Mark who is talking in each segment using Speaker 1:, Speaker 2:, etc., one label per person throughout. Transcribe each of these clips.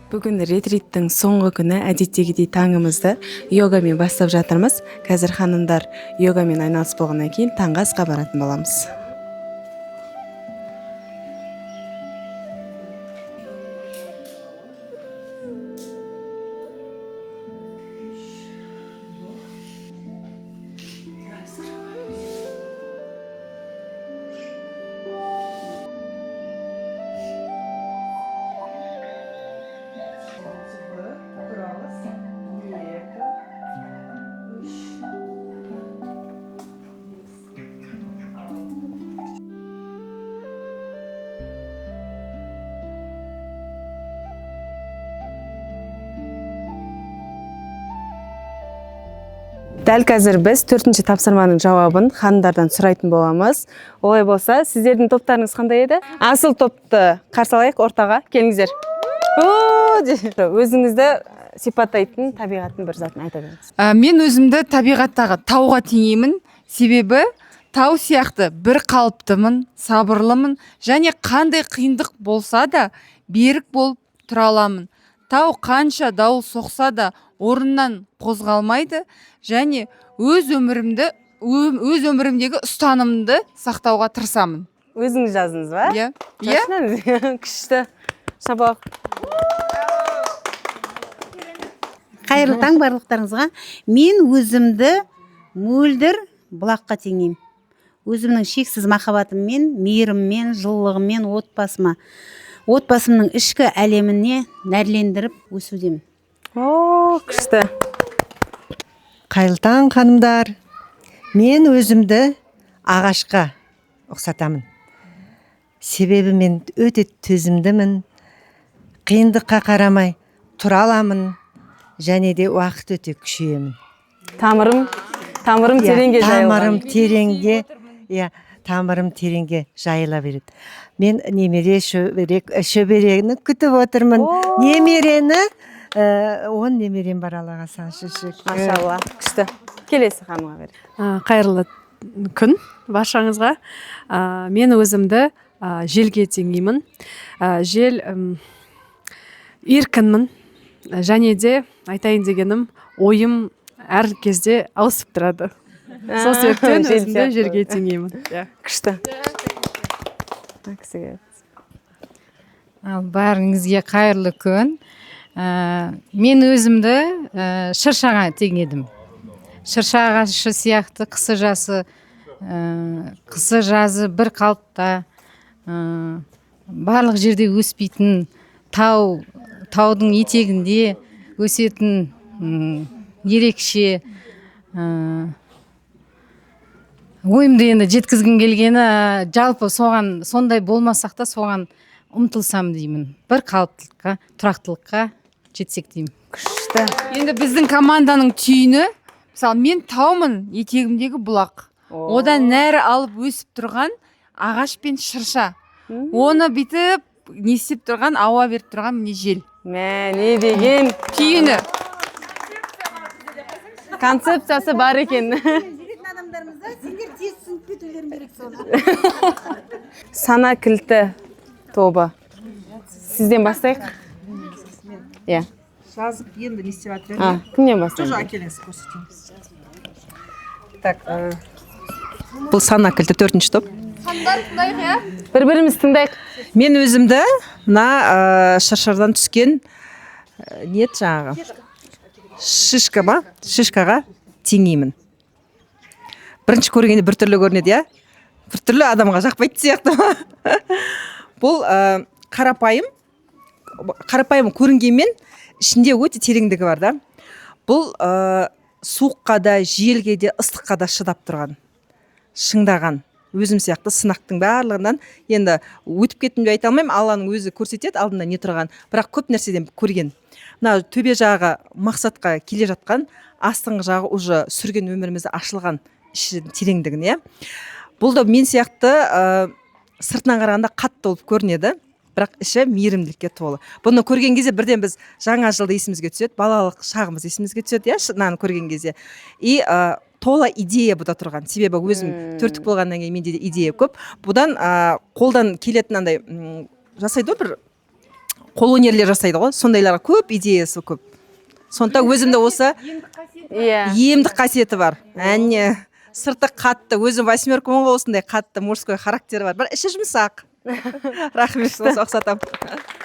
Speaker 1: Бүгін ретриттің соңғы күні әдеттегідей таңымызды йогамен бастап жатырмыз. Қазір ханымдар йогамен айналысып болғаннан кейін таңғы асқа баратын боламыз. Дәл қазір біз 4-ші тапсырманың жауабын ханымдардан сұрайтын боламыз. Олай болса, сіздердің топтарыңыз қандай еді? Асыл топты қарсы алайық, ортаға келіңіздер. Өзіңізді сипаттайтын табиғаттың бір затын айта беріңіз.
Speaker 2: Мен өзімді табиғаттағы тауға теңеймін, себебі тау сияқты бір қалыптымын, сабырлымын және қандай қиындық болса да берік болып тұра аламын. Тау қанша дауыл соқса да орыннан қозғалмайды және өз өмірімдегі ұстанымды сақтауға тырысамын.
Speaker 1: Өзіңіз жаздыңыз ба?
Speaker 2: Иә.
Speaker 1: Күшті. Шапалақ.
Speaker 3: Қайырлы таң барлықтарыңызға. Мен өзімді мөлдір бұлаққа теңеймін. Өзімнің шексіз махаббатыммен, мейіріммен, жылылығыммен отбасымның ішкі әлеміне нәрлендіріп өсудемін.
Speaker 1: Күшті.
Speaker 4: Қайырлы таң ханымдар. Мен өзімді ағашқа ұқсатамын. Себебі мен өте төзімдімін. Қиындыққа қарамай тұра аламын және де уақыт өте күшейемін.
Speaker 1: Тамырым тереңге жайылған.
Speaker 4: Тамырым тереңге жайыла береді. Мен немере шөберені күтіп отырмын. Немерені 10 немерем бар, Аллаға шүкір.
Speaker 1: Машалла. Күшті. Келесі ханымға берейік.
Speaker 5: Қайырлы күн баршаңызға. Мен өзімді желге теңеймін. Жел еркінмін және де айтайын дегенім ойым әр кезде ауысып тұрады. Сол себептен өзімді жерге теңеймін.
Speaker 1: Күшті.
Speaker 6: Барыңызге қайырлы күн. Мен өзімді шыршаға теңедім. Шырша ағашы сияқты қысы жазы бір қалыпта, барлық жерде өспейтін, таудың етегінде өсетін ерекше ойымды енді жеткізгім келгені, жалпы соған сондай болмасақ та соған ұмтылсам деймін. Bir қалыптылыққа, тұрақтылыққа жетсек деймін.
Speaker 1: Күшті.
Speaker 2: Енді біздің команданың түйіні, мысалы мен таумын, етегімдегі бұлақ. Одан нәрі алып өсіп тұрған ағаш пен шырша. Оны бітіп, несіп тұрған, ауа беріп тұрған міне жел.
Speaker 1: Не деген
Speaker 2: Түйіні.
Speaker 1: концепциясы бар екен.
Speaker 3: Сендер тез түсініп кетулерің керек соны.
Speaker 1: Сана кілті тобы. Сізден бастайық?
Speaker 4: Жазып, енді не істеп жатыр?
Speaker 1: Кімнен бастайық?
Speaker 4: Тоже әкеліңіз көрсетейміз. Бұл сана кілті 4-ші топ.
Speaker 1: Бір-біріміз тыңдайық.
Speaker 4: Мен өзімді мына шыршадан түскен шишкаға теңеймін. Бірінші көргенде бір түрлі көрінеді, я? Бір түрлі адамға жақпайды сияқты. Бұл қарапайым көрінгенмен ішінде өте тереңдігі бар да. Бұл суыққа да, желге де, ыстыққа да шыдап тұрған, шыңдаған. Өзім сияқты сынақтың барлығынан енді өтіп кеттім деп айта алмаймын, Алланың өзі көрсетеді алдында не тұрған, бірақ көп нәрседен көрген. Мына төбе жағы мақсатқа келе жатқан, астыңғы жағы уже сүрген өмірімізді ашылған тереңдігін, иә. Бұл да мен сияқты сыртынан қарағанда қатты болып көрінеді, бірақ іші мейірімділікке толы. Бұны көрген кезде бірден біз жаңа жылды есімізге түседі, балалық шағымыз есімізге түседі, иә, шынын көрген кезде. И тола идея бұда тұрған. Себебі өзім төрттік болғаннан кейін менде де идея көп. Бұдан қолдан келетін андай жасайды бір қолөнерлер жасайды ғой, сондайларға көп идеясы көп. Сондықтан өзімде осы
Speaker 1: иә
Speaker 4: емдік қасиеті бар. Әне сырты қатты, өзім 8 осындай қатты мужской характері бар. Бір іші жұмсақ. Рахмет, осы ұқсатам.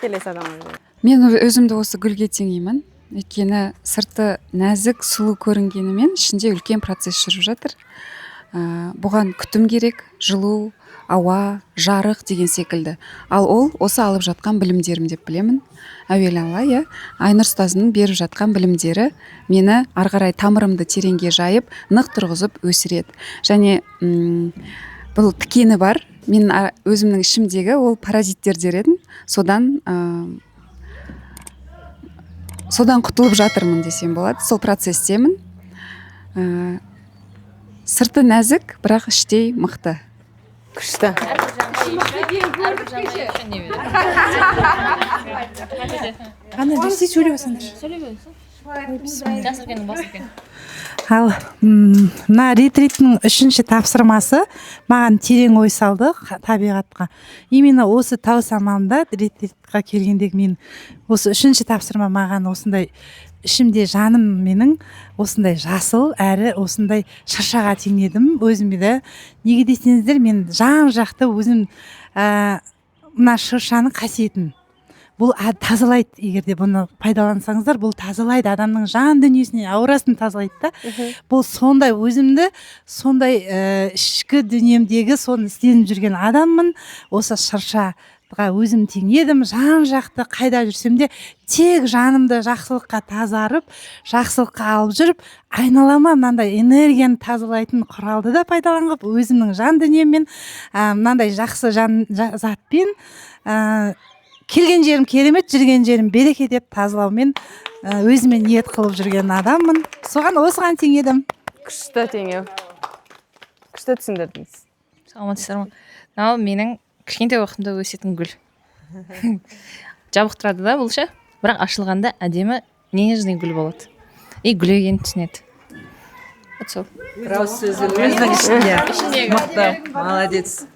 Speaker 1: келесі адамға
Speaker 7: Мен өзімді осы гүлге теңеймін. Өйткені сырты нәзік, сұлу көрінгенімен ішінде үлкен процесс жүріп жатыр. Бұған күтім керек, жылу, ауа, жарық деген секілді. Ал ол осы алып жатқан білімдерім деп білемін. Әуелі алла, Айнұр ұстазының беріп жатқан білімдері мені ары қарай тамырымды тереңге жайып, нық тұрғызып өсіреді. Және бұл тікені бар. Мен өзімнің ішімдегі ол паразиттер дер едім. Содан құтылып жатырмын десем болады. Сол процесстемін. Сырты нәзік, бірақ іштей мықты.
Speaker 1: күшті
Speaker 8: Ал мына ретриттің 3-ші тапсырмасы маған терең ой салды табиғатқа. Именно осы тау саманында ретритқа келгендегі мен осы 3-ші тапсырма маған осындай ішімде жаным менің осындай жасыл әрі осындай шыршаға теңедім өзіме де. Неге десеңіздер, мен жан жақты өзім мына шыршаның қасиетін бұл тазалайды. Егер де бұны пайдалансаңыздар, бұл тазалайды, адамның жан дүниесіне аурасын тазалайды да. Бұл сондай өзімді, сондай ішкі дүниемдегі соны істеніп жүрген адаммын. Осы шыршаға өзім теңедім, жан жақты қайда жүрсем де тек жанымды жақсылыққа тазарып, жақсылыққа алып жүріп, айналама мынандай энергияны тазалайтын құралды да пайдаланып, өзімнің жан дүниеммен мынандай жақсы затпен келген жерім керемет, жүрген жерім береке деп тазалаумен өзіме ниет қылып жүрген адаммын. Осыған теңедім.
Speaker 1: күшті теңеу күшті түсіндірдіңіз.
Speaker 9: Саламатсыздар ма? Мынау менің кішкентай уақытымда өсетін гүл. Жабық тұрады да бұл ше, бірақ ашылғанда әдемі нежный гүл болады. И гүл екенін түсінеді. Вот сол.
Speaker 4: Өзінің ішінде. Мықты, молодец.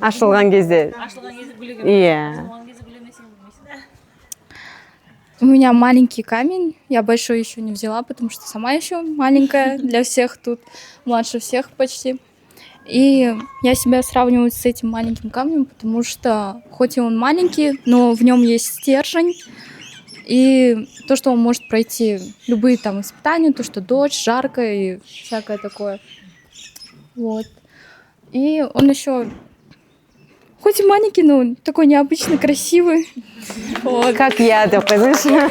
Speaker 1: ашылған кезде иә
Speaker 10: У меня маленький камень, я большой еще не взяла, потому что сама еще маленькая для всех тут, младше всех почти. И я себя сравниваю с этим маленьким камнем, потому что хоть и он маленький, но в нем есть стержень, и то, что он может пройти любые там испытания, то, что дождь, жарко и всякое такое. Вот. И он еще, хоть и маленький, но такой необычно красивый. Вот.
Speaker 1: Как я деп қойсаңшы.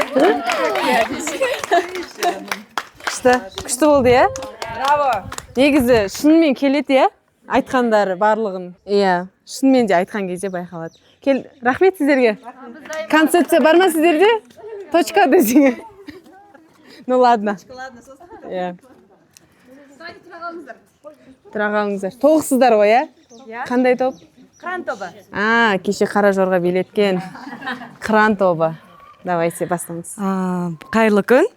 Speaker 1: Күшті болды, иә?
Speaker 4: Браво.
Speaker 1: Негізі шынымен келеді, иә? Айтқандары барлығын. Иә, шынымен де айтқан кезде байқалады. Рахмет сіздерге. Концепция бар ма сіздерде? Точка десеңе. Ну ладно. Иә. Тұра қалыңыздар. Тоғысыздар ғой, иә? Қандай топ?
Speaker 4: Қыран тобы.
Speaker 1: Кеше қара жорға билеткен қыран тобы. Давайте бастаңыз.
Speaker 11: Қайырлы күн.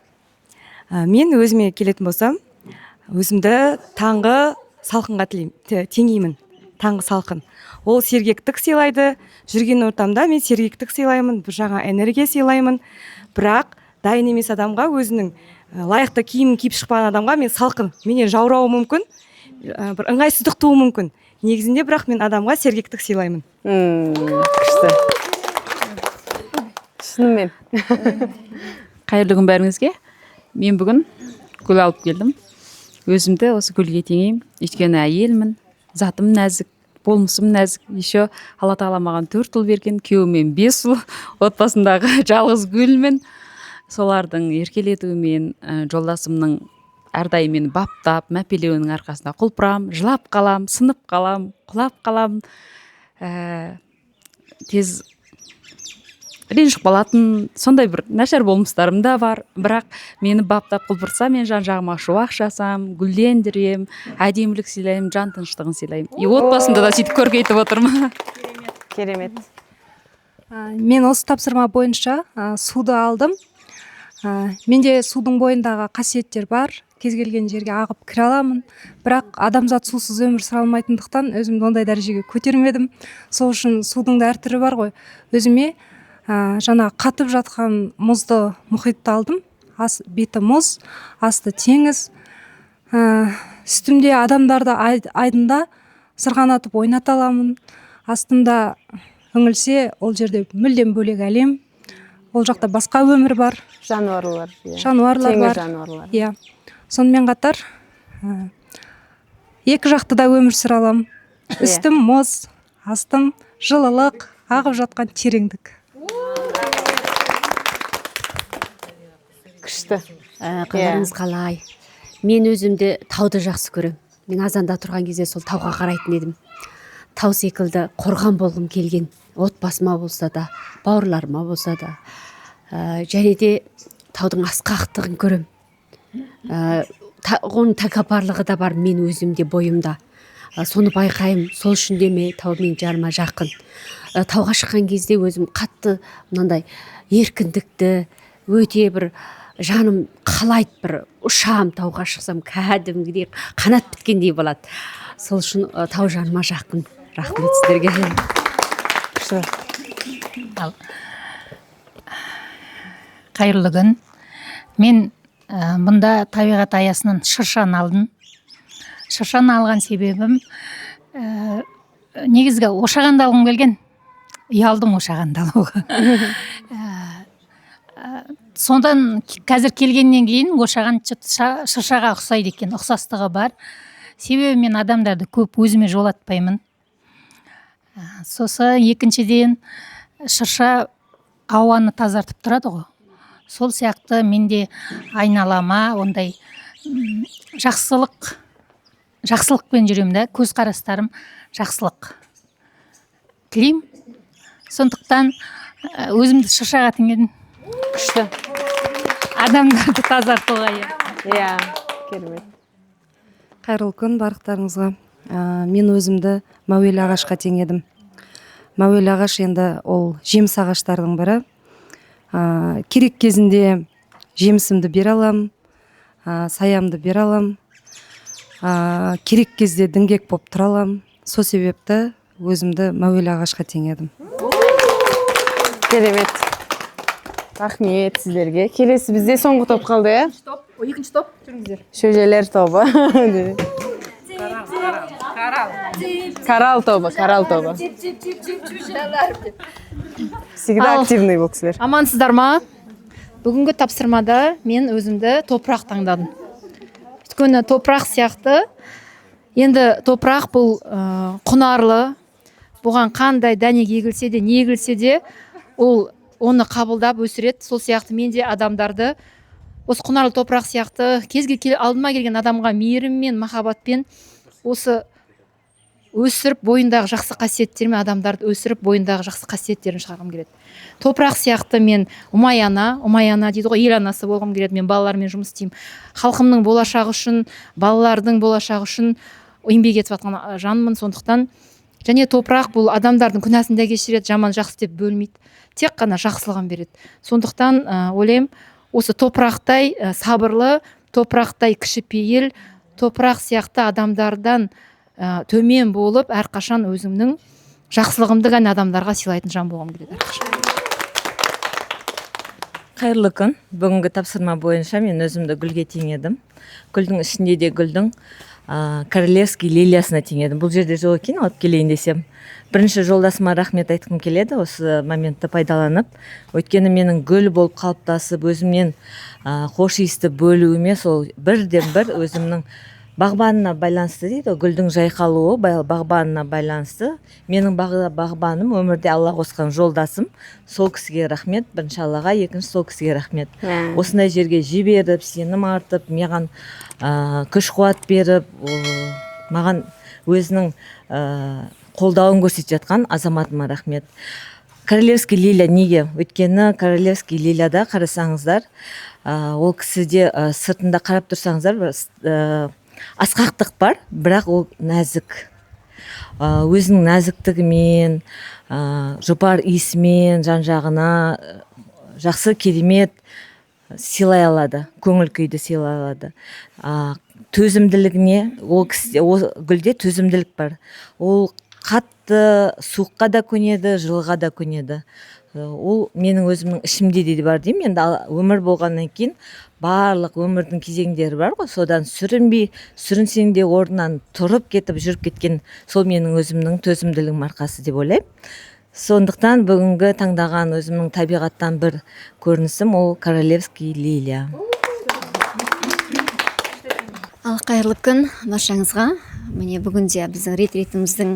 Speaker 11: Мен өзіме келетін болсам, өзімді таңғы салқынға теңеймін. Таңғы салқын. Ол сергектік сыйлайды. Жүрген ортамда мен сергектік сыйлаймын, бір жаңа энергия сыйлаймын. Бірақ дайын емес адамға, өзінің лайықты киімін киіп шықпаған адамға мен салқын, менен жаурауы мүмкін, бір ыңғайсыздық туы мүмкін. Негізінде бірақ мен адамға сергектік сыйлаймын.
Speaker 1: Күшті. Шынымен.
Speaker 12: Қайырлы күн бәріңізге. Мен бүгін гүл алып келдім. Өзімді осы гүлге теңеймін. Өйткені әйелмін, затым нәзік, болмысым нәзік. Еще Алла тағала маған 4 ұл берген, күйеуімен 5 ұл, отбасындағы жалғыз гүлмін. Солардың еркелетуімен, жолдасымның әрдайым мені баптап, мәпелеуінің арқасында құлпырам, жылап қалам, сынып қалам, құлап қалам. Тез ренжіп қалатын, сондай бір нашар болмыстарым да бар. Бірақ мені баптап құлпырса, мен жан жағыма шуақ жасам, гүлдендірем, әдемілік сыйлаймын, жан тыныштығын сыйлаймын. И отбасымда да сөйтіп көркейтіп отырмын.
Speaker 1: Керемет.
Speaker 13: Мен осы тапсырма бойынша суды алдым. Менде судың бойындағы қасиеттер бар. Кез келген жерге ағып кіре аламын. Бірақ адамзат сусыз өмір сүре алмайтындықтан өзімді ондай дәрежеге көтермедім. Сол үшін судың да әр түрі бар ғой. Өзіме жаңа қатып жатқан мұзды мұхитты алдым. Беті мұз, асты теңіз. Үстімде адамдарды айдында сырғанатып ойната аламын. Астымда үңілсе, ол жерде мүлдем бөлек әлем. Ол жақта басқа өмір бар.
Speaker 1: Жануарлар.
Speaker 13: Жануарлар бар.
Speaker 1: Жануарлар.
Speaker 13: Иә. Сонымен қатар екі жақты да өмір сүре аламын. Үстім мұз, астым жылылық, ағып жатқан тереңдік.
Speaker 1: Күшті.
Speaker 14: Қалдарыңыз қалай? Мен өзімді тауды жақсы көрем. Мен азанда тұрған кезде сол тауға қарайтын едім. Тау секілді қорған болғым келген. Отбасыма болса да, бауырларыма болса да. Және де таудың асқақтығын көрем. Оның тәкаппарлығы да бар мен өзімде бойымда. Соны байқаймын. Сол үшін де тау мен жарыма жақын. Тауға шыққан кезде өзім қатты мынандай еркіндікті, өте бір жаным қалайды, бір ұшам тауға шықсам кәдімгідей қанат біткендей болады. Сол үшін тау жаныма жақын. Рахмет сіздерге.
Speaker 15: Қайырлы күн. Мен мұнда табиғат аясынан шыршаны алдым. Шыршаны алған себебім негізгі ошағанды алғым келген. Ұялдым ошағанды алуға. Сондан қазір келгеннен кейін ошаған шыршаға ұқсайды екен, ұқсастығы бар. Себебі мен адамдарды көп өзіме жолатпаймын. Сосын екіншіден шырша ауаны тазартып тұрады ғой. Сол сияқты менде айналама ондай жақсылықпен жүрем да, көзқарастарым жақсылық тілеймін. Сондықтан өзімді шыршаға теңедім.
Speaker 1: Күшті.
Speaker 15: Адамдарды тазартуға.
Speaker 1: Иә, керемет.
Speaker 11: Қайырлы күн барлықтарыңызға. Мен өзімді мәуелі ағашқа теңедім. Мәуелі ағаш енді ол жеміс ағаштардың бірі. Керек кезінде жемісімді бере аламын, саямды бере аламын. Керек кезде діңгек болып тұра аламын. Сол себепті өзімді мәуелі ағашқа теңедім.
Speaker 1: Керемет. Рахмет сіздерге. Келесі бізде соңғы топ қалды, иә?
Speaker 5: Екінші топ, жүріңіздер.
Speaker 1: Шөжелер тобы. Карал тобы. Всегда активный бұл кісілер.
Speaker 5: Амансыздар ма? Бүгінгі тапсырмада мен өзімді топырақ таңдадым. Өйткені топырақ сияқты, енді топырақ бұл құнарлы, бұған қандай дәнек егілсе де, не егілсе де, ол оны қабылдап өсіреді. Сол сияқты мен де адамдарды осы құнарлы топырақ сияқты алдыма келген адамға мейіріммен, махаббатпен осы өсіріп бойындағы жақсы қасиеттермен адамдарды өсіріп бойындағы жақсы қасиеттерін шығарғым келеді. Топырақ сияқты мен ұмай-ана дейді ғой, ел анасы болғым келеді. Мен балалармен жұмыс істеймін. Халқымның болашағы үшін, балалардың болашағы үшін еңбек етіп жатқан жанмын. Сондықтан және топырақ бұл адамдардың күнәсін де кешіреді, жаман жақсы деп бөлмейді. Тек қана жақсылығын береді. Сондықтан ойлаймын, осы топырақтай сабырлы, топырақтай кішіпейіл, топырақ сияқты адамдардан төмен болып, әрқашан өзімнің жақсылығымды ғана адамдарға сыйлайтын жан болғым келеді.
Speaker 16: Қайырлы күн. Бүгінгі тапсырма бойынша мен өзімді гүлге теңедім. Гүлдің ішінде де гүлдің королевский лилиясына теңедім. Бұл жерде жоқ екен, алып келейін десем. Бірінші жолдасыма рахмет айтқым келеді осы моментті пайдаланып. Өйткені менің гүл болып қалыптасып, өзімнен хош иісті бөлуіме сол бірден бір өзімнің бағбанына байланысты дейді, гүлдің жайқалуы бағбанына байланысты. Менің бағбаным өмірде Алла қосқан жолдасым. Сол кісіге рахмет, бірінші Аллаға, екінші сол кісіге рахмет. Осындай жерге жіберіп, сенім артып, маған күш қуат беріп, маған өзінің қолдауын көрсетіп жатқан азаматыма рахмет. Королевский лилия неге? Өйткені королевский лилияда қарасаңыздар, ол кісіде сыртында қарап тұрсаңыздар, асқақтық бар, бірақ ол нәзік. Өзінің нәзіктігімен, жұпар иісімен жан-жағына жақсы керемет сыйлай алады, көңіл күйді сыйлай алады. Төзімділігіне, ол гүлде төзімділік бар. Ол қатты суыққа да көнеді, жылға да көнеді. ол менің өзімнің ішімде де бар деймін. Енді өмір болғаннан кейін барлық өмірдің кезеңдері бар ғой, содан сүрінсең де орнынан тұрып кетіп жүріп кеткен сол менің өзімнің төзімділігім арқасы деп ойлаймын. Сондықтан бүгінгі таңдаған өзімнің табиғаттан бір көрінісім ол королевский лилия.
Speaker 17: Ал қайырлы күн баршаңызға. Міне бүгінде біздің ретритіміздің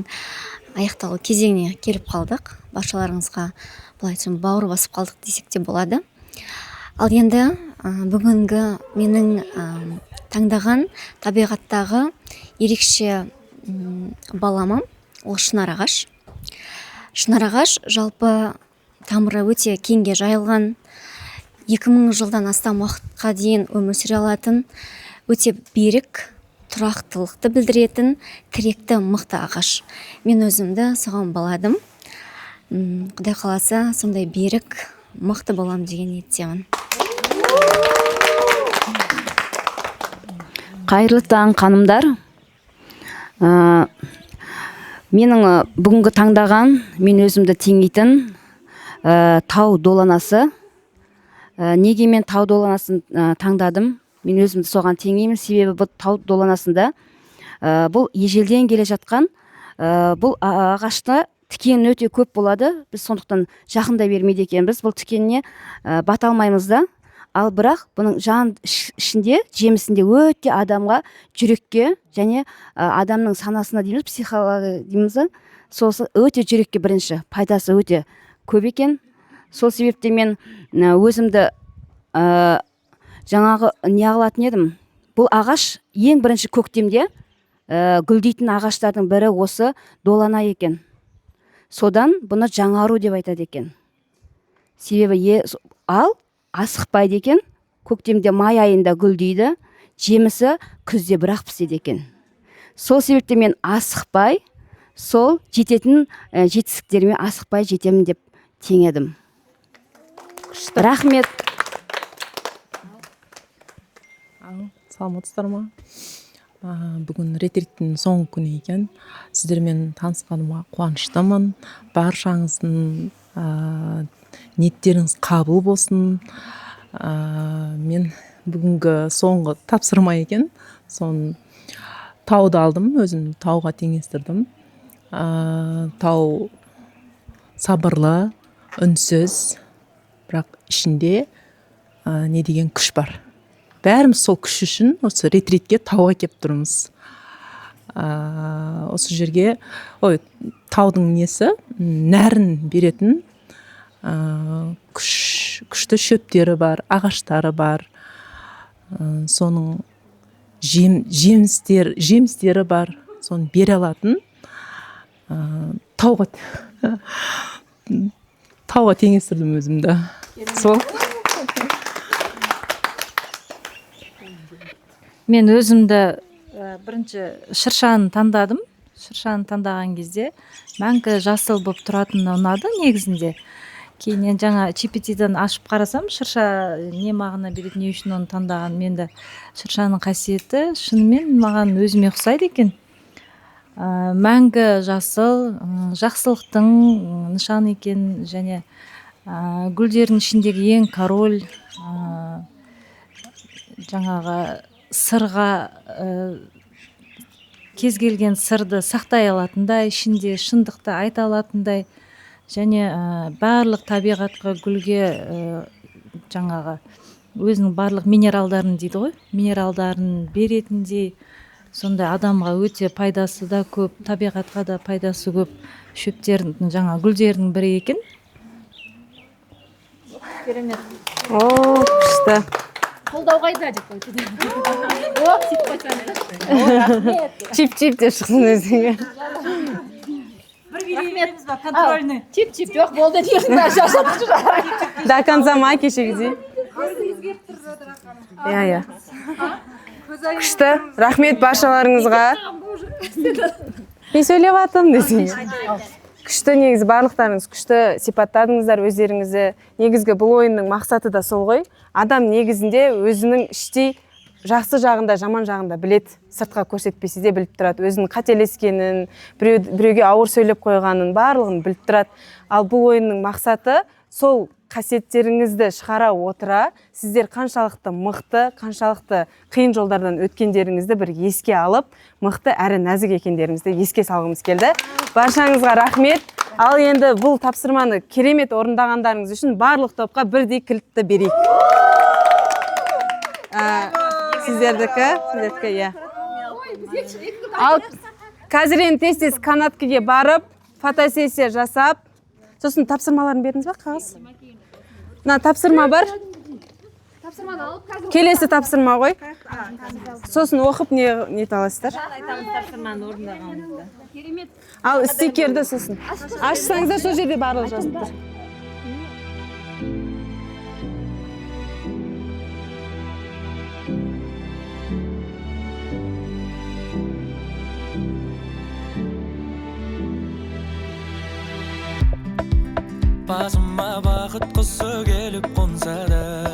Speaker 17: аяқталу кезеңіне келіп қалдық. Баршаларыңызға былай айтсам бауыр басып қалдық десек те болады. Ал енді бүгінгі менің таңдаған табиғаттағы ерекше баламы ол шынар ағаш. Шынар ағаш жалпы тамыры өте кеңге жайылған, 2000 жылдан астам уақытқа дейін өмір сүре алатын, өте берік, тұрақтылықты білдіретін, тіректі мықты ағаш. Мен өзімді соған баладым. Құдай қаласа сондай берік, мықты болам деген ниеттемін.
Speaker 18: Қайырлы таң қанымдар. Менің бүгінгі таңдаған, мен өзімді теңейтін тау доланасы. Неге мен тау доланасын таңдадым? Мен өзімді соған теңеймін, себебі бұл тау доланасында бұл ежелден келе жатқан бұл ағашта тікен өте көп болады. Біз сондықтан жақындай бермейді екенбіз. Бұл тікеніне бата алмаймыз да. Ал бірақ бұның жан ішінде, жемісінде өте адамға, жүрекке және адамның санасына дейміз, психология дейміз, сосы өте жүрекке бірінші пайдасы өте көп екен. Сол себепте мен өзімді жаңағы не қылатын едім. Бұл ағаш ең бірінші көктемде гүлдейтін ағаштардың бірі осы долана екен. Содан бұны жаңару деп айтады екен. Себебі ал асықпайды екен, көктемде май айында гүлдейді, жемісі күзде бірақ піседі екен. Сол себепте мен асықпай, сол жететін жетістіктеріме асықпай жетемін деп теңедім. Рахмет.
Speaker 19: Саламатсыздар ма? Бүгін ретриттің соңғы күні екен. Сіздермен танысқаныма қуаныштымын. Баршаңыздың ниеттеріңіз қабыл болсын. Мен бүгінгі соңғы тапсырма екен. Сон тауды алдым, өзім тауға теңестірдім. Тау сабырлы, үнсіз, бірақ ішінде не деген күш бар. Бәріміз сол күш үшін осы ретритке тауға кеп тұрмыз. Осы жерге таудың несі нәрін беретін күшті шөптері бар, ағаштары бар. Соның жемістері бар. Соны бере алатын тауға теңестірдім өзімді. Сол.
Speaker 20: Мен өзімді бірінші шыршаны таңдадым. Шыршаны таңдаған кезде мәңгі жасыл болып тұратыны ұнады негізінде. Кейін жаңа GPT-дан ашып қарасам, шырша не мағына береді, не үшін оны таңдаған. Менде шыршаның қасиеті шынымен маған өзіме ұқсайды екен. Мәңгі жасыл, жақсылықтың нышаны екен, және гүлдердің ішіндегі ең король, жаңағы сырға кез келген сырды сақтай алатындай, ішінде шындықты айта алатындай, және барлық табиғатқа, гүлге жаңағы өзінің барлық минералдарын дейді ғой, минералдарын беретіндей, сондай адамға өте пайдасы да көп, табиғатқа да пайдасы көп шөптердің, жаңа гүлдердің бірі екен.
Speaker 1: Керемет. Күшті.
Speaker 15: Қолдау қайда деп қойды. Оп, сөйтіп қойсаңыз.
Speaker 1: Чип-чип деп шықсын өзіңе.
Speaker 15: Рахмет. Контрольный. Чип-чип жоқ болды дейсің.
Speaker 1: До конца ма кешегідей? Иә. Күшті. Рахмет баршаларыңызға. Мен сөйлеп атым десең. Күшті негізі барлықтарыңыз күшті сипаттадыңыздар өздеріңізді. Негізгі бұл ойынның мақсаты да сол ғой. Адам негізінде өзінің іштей жақсы жағында, жаман жағында білет, сыртқа көрсетпесе де біліп тұрады. Өзінің қателескенін, біреуге ауыр сөйлеп қойғанын барлығын біліп тұрады. Ал бұл ойынның мақсаты сол қасиеттеріңізді шығара отыра сіздер қаншалықты мықты, қаншалықты қиын жолдардан өткендеріңізді бір еске алып, мықты әрі нәзік екендеріңізді еске салғымыз келді. Баршаңызға рахмет. Ал енді бұл тапсырманы керемет орындағандарыңыз үшін барлық топқа бірдей кілтті берейік. Сіздердікі, иә. Ал қазір енді тез канаткіге барып, фотосессия жасап, сосын тапсырмаларын бердіңіз ба, қағаз? Тапсырма бар. Келесі тапсырма ғой. Сосын оқып не таласыздар? Ал стикерді сосын. Ашсаңыздар, сол жерде барлық жазылып тұр.
Speaker 21: Басыма бақыт құсы келіп қонса да,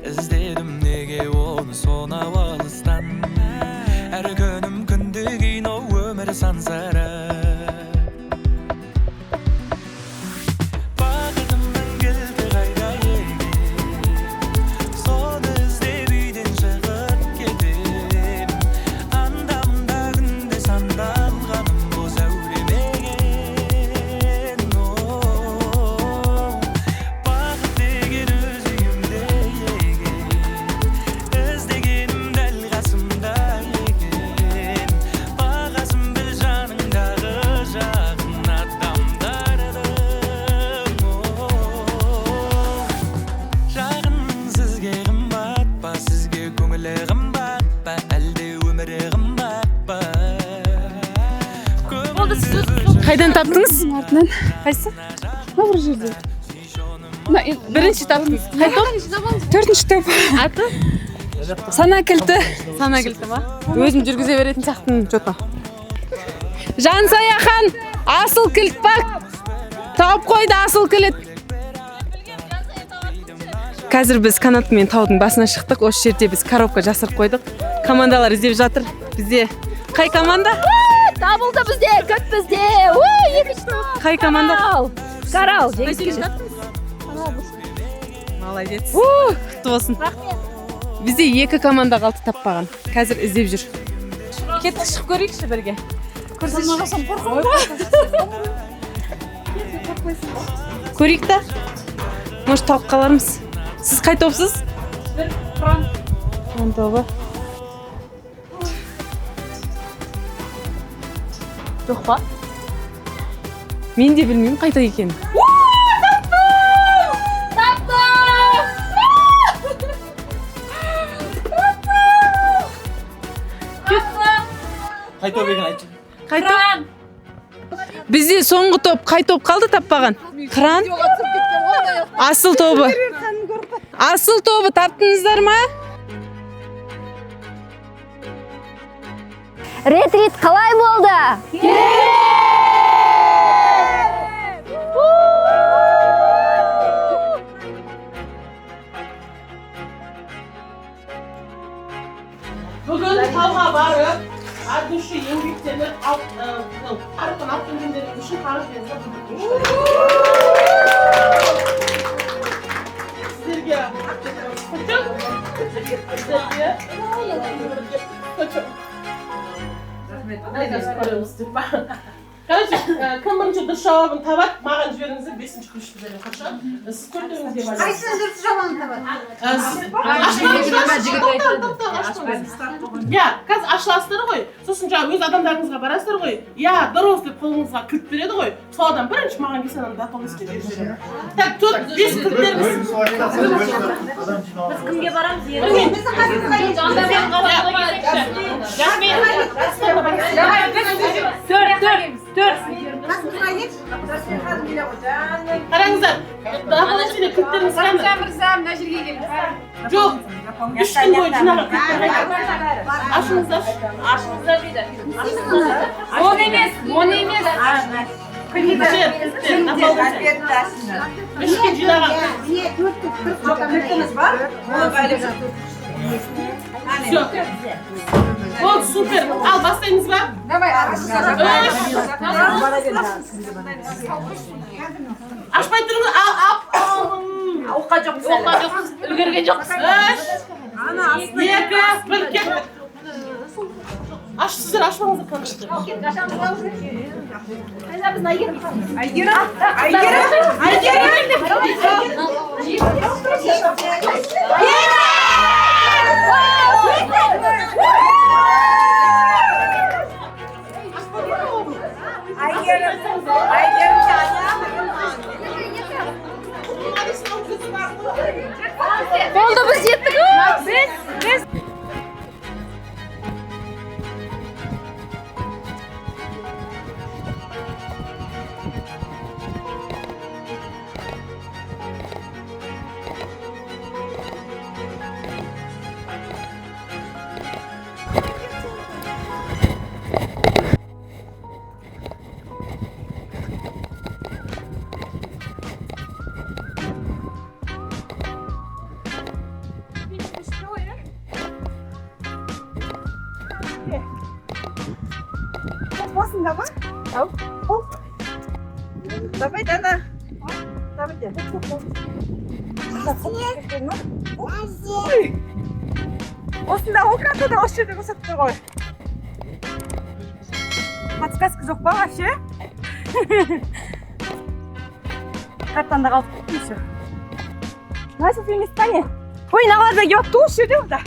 Speaker 21: іздедім неге оны сонау алыстан. Әр күнім күнде кино, өмір сансара. Бақытымның кілті қайда екен, соны іздеп үйден шығып кетем. Анда-мында күнде сандалғаным бос әуремеген.
Speaker 1: Қайдан таптыңыз? Қайсы? Бір жерде. Бірінші таптыңыз. Қай топ? Төртінші топ. Аты? Сана кілті. Сана кілті ма? Өзім жүргізе беретін сияқтымын, жота. Жансаяхан, асыл кілт бак. Тауып қойды асыл кілт. Қазір біз канатымен таудың басына шықтық. Осы жерде біз коробка жасырып қойдық. Командалар іздеп жатыр. Бізде қай команда?
Speaker 5: Табылды бізде, көт бізде. Екінші топ.
Speaker 1: Қай команда?
Speaker 5: Қарал.
Speaker 1: Молодец. Құтты болсын. Бізде 2 команда қалды таппаған. Қазір іздеп жүр. Кеттік шығып көрейікші бірге.
Speaker 5: Көрсемағасам қорқам.
Speaker 1: Көрейік та. Может, тауып қалармыз. Сіз қай топсыз?
Speaker 5: Бір құран.
Speaker 1: Құран тобы. Жоқ па? Мен де білмеймін қайта екен.
Speaker 21: Қай топ екен айтшы.
Speaker 1: Қай топ? Бізде соңғы топ қай топ қалды таппаған? Қыран? Асыл тобы. Асыл тобы таптыңыздар ма?
Speaker 17: Ретрит қалай болды?
Speaker 22: Бүгін тауға барып, ат души еңбектеніп, арқын алып келгендеріңіз үшін қаржыларыңызға Короче, кім бірінші дұрыс жауабын табады, маған жіберіңіздер, 5-ші күшті берем, қаша. Сіз төртеуіңізге бар.
Speaker 3: Қайсысы дұрыс жауабын табады?
Speaker 22: Иә, қазір ашыласыздар ғой, сосын жаңа өз адамдарыңызға барасыздар ғой, иә, дұрыс деп қолыңызға кілт береді ғой, сол адам бірінші маған келсе ананы даталыске беріп жібереді. Так, 4-5 кілттеріңіз.
Speaker 3: Біз кімге барамыз?
Speaker 22: Қараңыздар, даталыске кілттеріңіз қандай? Жоқ, 3 күн бойы жинаған кілттер. Ашыңыздар.
Speaker 5: Ашыңыздар дейді. Он емес.
Speaker 22: Үшке жинаған.
Speaker 3: Кілтіміз бар.
Speaker 22: Все. Ол супер. Ал бастаймыз ба?
Speaker 3: Давай.
Speaker 22: ашпай тұрыңыз. Оққа жоқсыз. Оққа жоқсыз. Үлгерген жоқсыз. 3, 2, 1 кеттік. Ашсыздар, ашпаңыздар контактты.
Speaker 5: Oldu biz yettik. Biz.
Speaker 3: Посында ма? Давай, Дана. Давай, осында оқады да осы жерде көрсетіп тұр ғой. Подсказка жоқ па вообще? Картанда қалып кеттім еще. Наша фемистане. Ой, наварда келіп тұр осы жерде онда.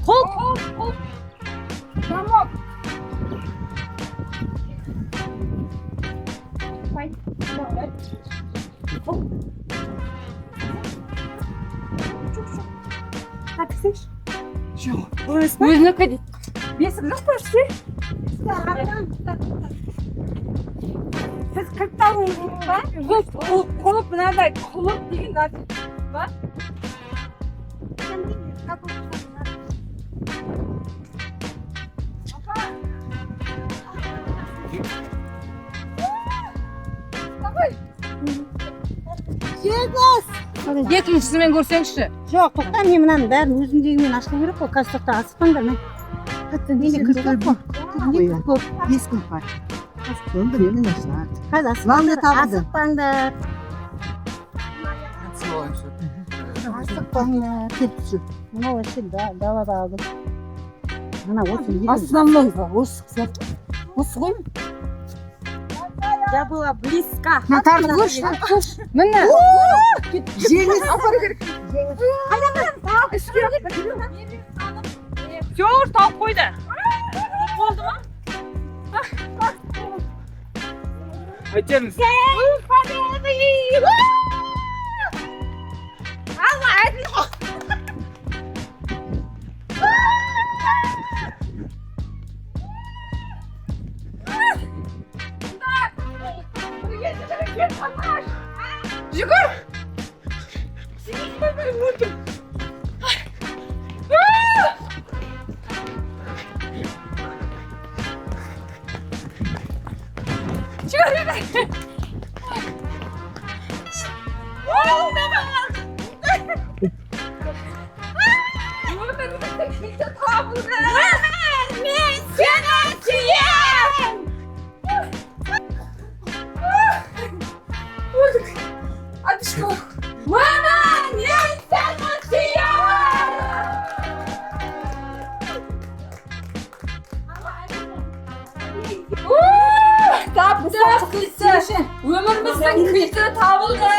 Speaker 5: Қол. Замок.
Speaker 3: Өзінікі дейді. Бесік жоқ па іште? Сіз кірттауыңыз ба? Құлып, мынадай құлып деген зат ба?
Speaker 1: Екіншісімен көрсеңізші.
Speaker 3: Жоқ, тоқта, мен мынаның бәрін өзімдегімен ашқым керек қой. Қазір тоқта асықпаңдар мен. Менде кіріп көп. Ескім бар. Сонда менің ашылар. Қазір асықпаңдар. Асықпаңдар. Кетші. Мына осы далада алдым. Мына осы. Основной бар. Осы сияқты. Осы ғой. Я была близко.
Speaker 1: Міне.
Speaker 3: Жеңіс.
Speaker 22: Все, тауып қойды. Болды ма?
Speaker 21: Айтыңыз.
Speaker 3: Алла, әділ қой.
Speaker 22: Жүгір!
Speaker 5: Өміріміздің кілті табылды.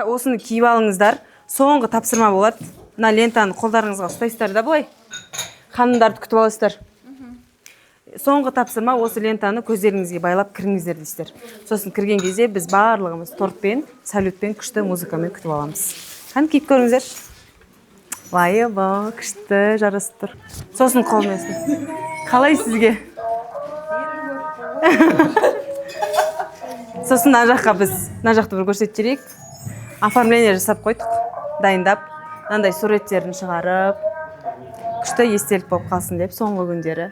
Speaker 1: Осыны киіп алыңыздар. Соңғы тапсырма болады. Мына лентаны қолдарыңызға ұстайсыздар да былай. Ханымдарды күтіп аласыздар. Соңғы тапсырма осы лентаны көздеріңізге байлап кіріңіздер дейсіздер. Сосын кірген кезде біз барлығымыз тортпен, салютпен, күшті музыкамен күтіп аламыз. Қан киіп көріңіздер. Вайы-ба, күшті жарасып тұр. Сосын қолмесін. Қалай сізге? Сосын мына жаққа біз, мына жақты бір көрсетіп жіберейік. оформление жасап қойдық, дайындап, мынандай суреттерін шығарып, күшті естелік болып қалсын деп соңғы күндері.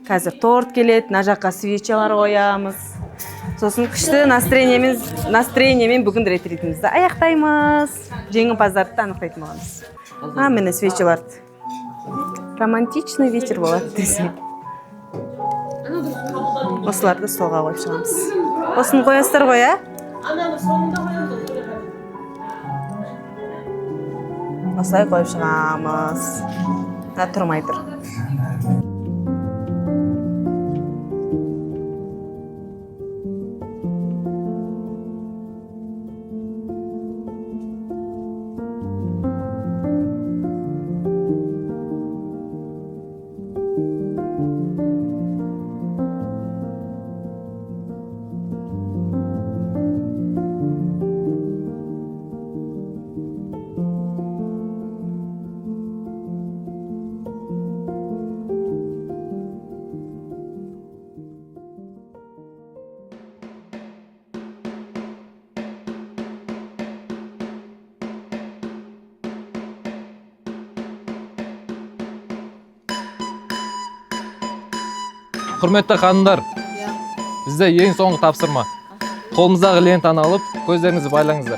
Speaker 1: Қазір торт келеді, мына жаққа свечалар қоямыз. Сосын күшті настроениемен бүгін ретритімізді аяқтаймыз. Жеңімпаздарды анықтайтын боламыз. Міне свечаларды. Романтичный вечер болады десе. Осыларды столға қойып шығамыз. Осыны қоясыздар ғой, а? Осылай қойып шығамыз. Тұрмай тұр.
Speaker 2: Құрметті ханымдар, бізде ең соңғы тапсырма. Қолымыздағы лентаны алып, көздеріңізді байлаңыздар.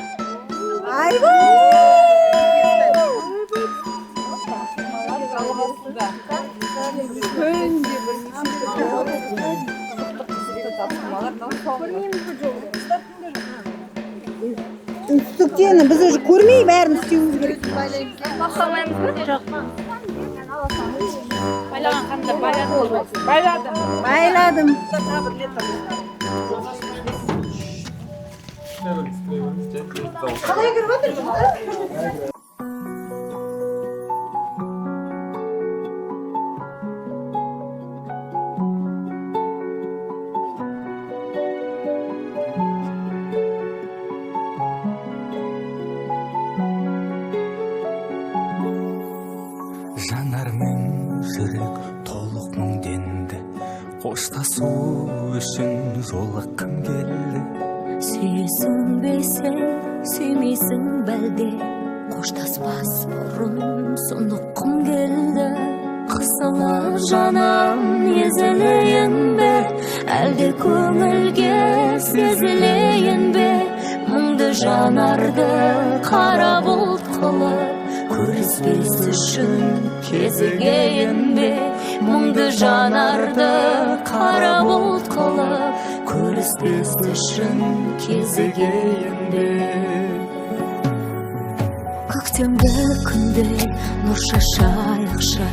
Speaker 3: Үстіктені біз уже көрмей бәрін істеуіміз керек.
Speaker 15: Байлаған қандар байладым.
Speaker 3: Байладым. Қалай кіріп отырсың?
Speaker 6: Жанармен жүрек толық мұңденді, қоштасу үшін жолыққым келді.
Speaker 23: Сүйесің бесен, сүймейсің бәлде, қоштаспас бұрын сұныққым келді. Қысылып жаным езілейін бе, әлде көңілге сезілейін бе, мұңды жанарды қара бұлт қылып, көріспес үшін кезігейін бе, мұңды жанарды қара бұлт қылып, көріспес үшін кезігейін бе. Көктемгі күнде нұр шашайықшы,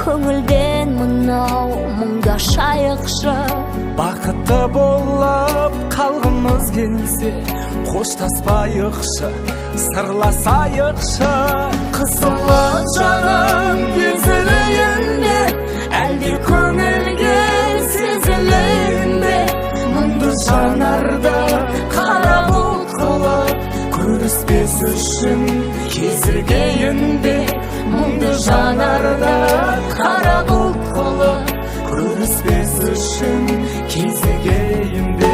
Speaker 23: көңілден мынау мұңда шайықшы.
Speaker 6: Бақытты болып қалғымыз келсе, қоштаспайықшы, сырласайықшы.
Speaker 23: Қысылып жаным езілейін бе, әлде көңілге сезілейін бе, мұңды жанарды қара бұлт қылып,
Speaker 6: көріспес үшін кезігейін бе, мұңды жанарды қара бұлт қылып, көріспес үшін кезігейін бе.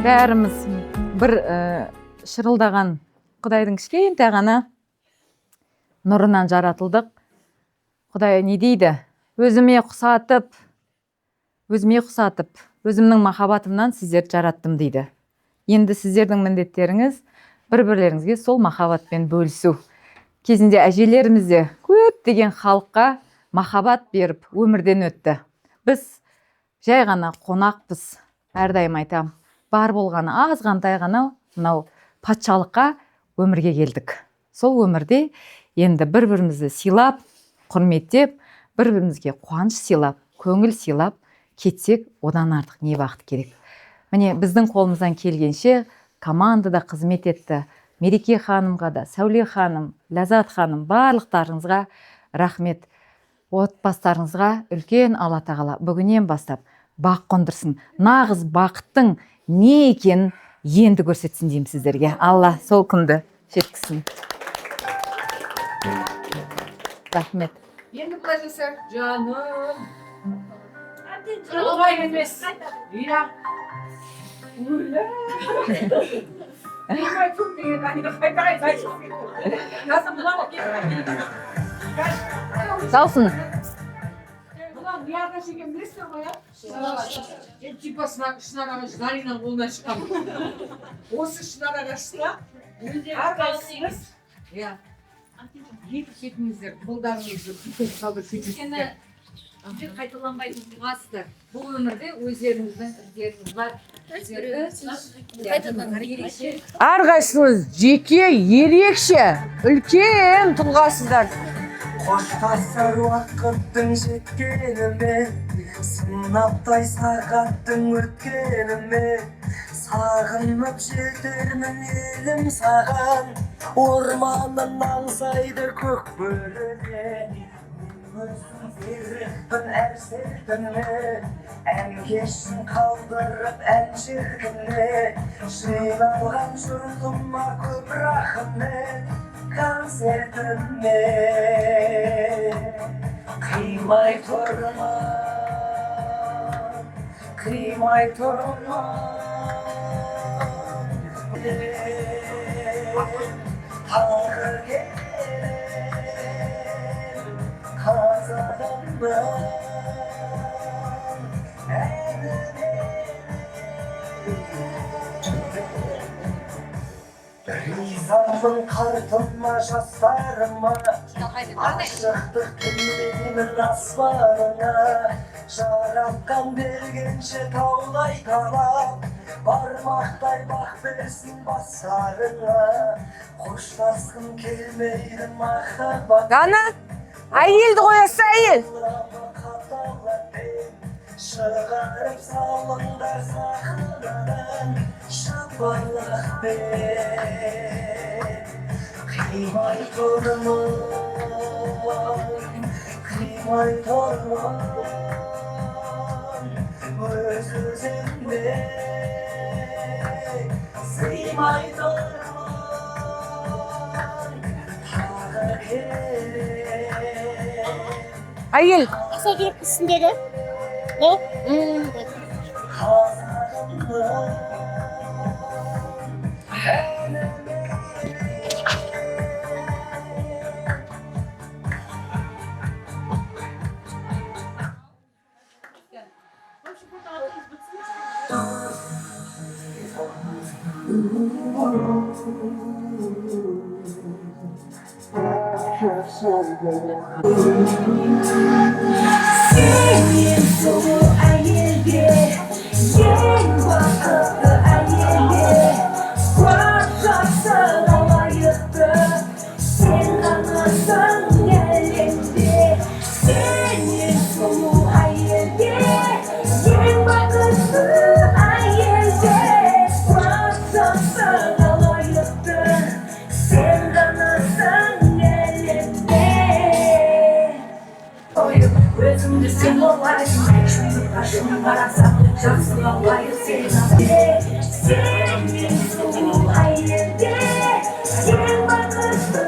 Speaker 24: Бәріміз бір шырылдаған Құдайдың кішкентай ғана нұрынан жаратылдық. Құдай не дейді? Өзіме құсатып, өзімнің махаббатымнан сіздерді жараттым дейді. Енді сіздердің міндеттеріңіз бір-бірлеріңізге сол махаббатпен бөлісу. Кезінде әжелерімізде көптеген халыққа махаббат беріп өмірден өтті. Біз жай ғана қонақпыз, әрдайым айтам. Бар болғаны азғантай ғана мынау патшалыққа өмірге келдік. Сол өмірде енді бір-бірімізді сыйлап, құрметтеп, бір-бірімізге қуаныш сыйлап, көңіл сыйлап кетсек, одан артық не бақыт керек. Міне біздің қолымыздан келгенше командада қызмет етті. Мереке ханымға да, Сәуле ханым, Ләззат ханым, барлықтарыңызға рахмет. Отбасыларыңызға үлкен Алла тағала бүгіннен бастап бақ қондырсын. Нағыз бақыттың не екенін енді көрсетсін деймін сіздерге. Алла сол күнді жеткізсін. Рахмет.
Speaker 1: Енді былай жасар. Жаным. Олай емес. Иә.
Speaker 24: Салсын.
Speaker 1: Типа шынар ағаш Даринның қолынан шыққан. Осы шынар ағашта әрқайсыңыз екі кетіңіздер, қолдарыңызды күтіп қалдыр сөйтіңіздер.
Speaker 7: Қайталанбайтын тұлғасыздар. Бұл өмірде өздеріңіздің іздеріңіз бар.
Speaker 1: Әрқайсыңыз жеке, ерекше, үлкен тұлғасыздар.
Speaker 6: Қоштасар уақыттың жеткенімен, сынаптай сағаттың өткенімен, сағынып жетермін елім саған, орманын аңсайды көк бөріне. Беріппін әр сертіне, ән кешін қалдырып ән шіркіне, жиналған жұртыма көп рахмет. Концертіне қимай тұрман, қимай тұрман. Тағы келем қазағымнан ризамын қартыма жастарыма, ашықтық тілеймін аспанына, жаратқан бергенше таулай талап, бармақтай бақ берсін бастарына, қоштасқым келмейді махаббат.
Speaker 1: Ғана, әйелді қоясы әйел.
Speaker 6: Шығарып салыңдар сахнадан шапалақпен. Қимай тұрмын, қимай тұрмын, өз-өзімде сыймай тұрмын, тағы келем.
Speaker 1: Әйел.
Speaker 3: Қаса керекпісін деді. Ne?
Speaker 6: Senin solu ayıldı, yen vakıfı ayıldı, vakıfsına layıktı, sen anasın gelindi. Senin solu ayıldı, yen vakıfı ayıldı, vakıfsına layıktı, sen anasın gelindi. Özümde sen olaysın, şunu başımı karasam, şansın olayım seni. Senin sonu ayırdı, sen bakıştı.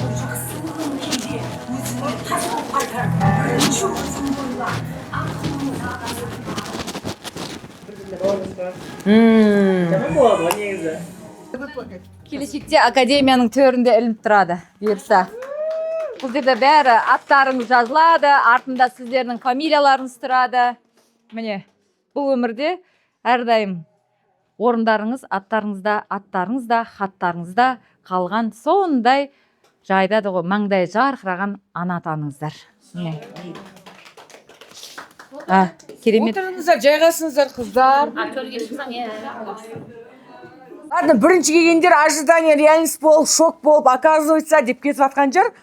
Speaker 6: Olacaksın gibi, yüzüme taşıp atar, birinci uzun boyla, aklımı
Speaker 24: Келешекте академияның төрінде ілініп тұрады, бұйырса. Бұл жерде бәрі аттарыңыз жазылады, артында сіздердің фамилияларыңыз тұрады. Міне, бұл өмірде әрдайым орындарыңыз, аттарыңызда, хаттарыңызда қалған сондай жайда ғой, маңдай жарқыраған ана атаңыздар. Міне. Керемет.
Speaker 1: Отырыңыздар, жайғасыңыздар қыздар. Ладно, бірінші келгендер ожидание реальность болып, шок болып, оказывается деп кетіп жатқан жер.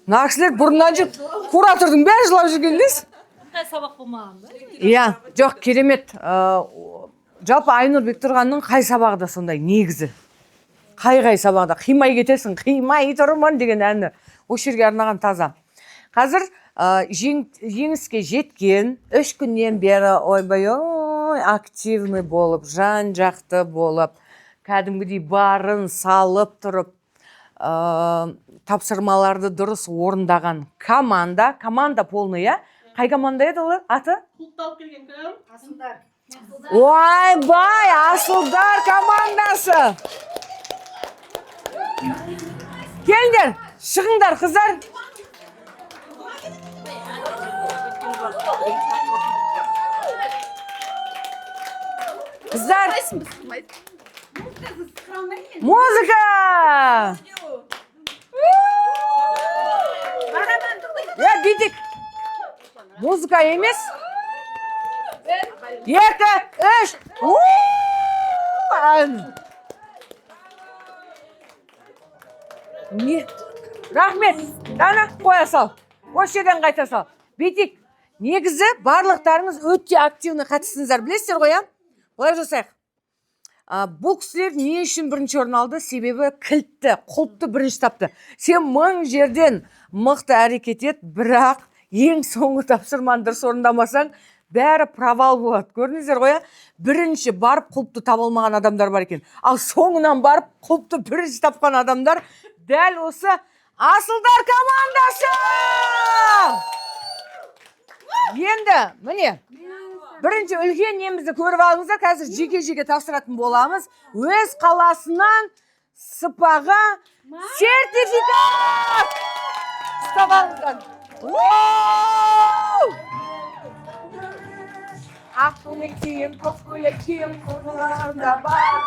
Speaker 1: Мына кісілер бұрыннан жүріп, куратордың бәрі жылап жүргендес.
Speaker 7: Қай сабақ болмаған ба?
Speaker 1: Иә, жоқ, керемет. Жалпы Айнұр Бектұрғанның қай сабағы да сондай негізі.
Speaker 4: қай сабақта қимай кетесің, қимай тұрмын деген әні осы жерге арнаған таза. Қазір жеңіске жеткен 3 күннен бері ойбай активный болып, жан жақты болып, кәдімгідей барын салып тұрып, тапсырмаларды дұрыс орындаған команда полная. Қай команда еді олар аты?
Speaker 22: Құлтталып келген кім?
Speaker 7: Асылдар.
Speaker 4: Ойбай, Асылдар командасы. Келіңдер, шығыңдар қыздар. Қыздар. Музыка! Битік. Музыка емес. 2, 3. Рахмет. Дана, қоя сал. Осы жерден қайта сал. Битік, негізі барлықтарыңыз өте активны қатыстыңыздар. Білесіздер ғой, Былай жасайық. Бұл кісілер не үшін бірінші орын алды? Себебі кілтті, құлыпты бірінші тапты. Сен 1000 жерден мықты әрекет ет, бірақ ең соңғы тапсырманы дұрыс орындамасаң, бәрі провал болады. Көрдіңіздер ғой, бірінші барып құлыпты таба алмаған адамдар бар екен. Ал соңынан барып құлыпты бірінші тапқан адамдар дәл осы Асылдар командасы! Енді, міне, бірінші үлкен немізді көріп алыңыздар, қазір жеке-жеке тапсыратын боламыз. Өз қаласынан сыпаға сертификат! Ұстап алыңыздар. Ақ көйлек киім, көк көйлек киім, құрғыларында бар.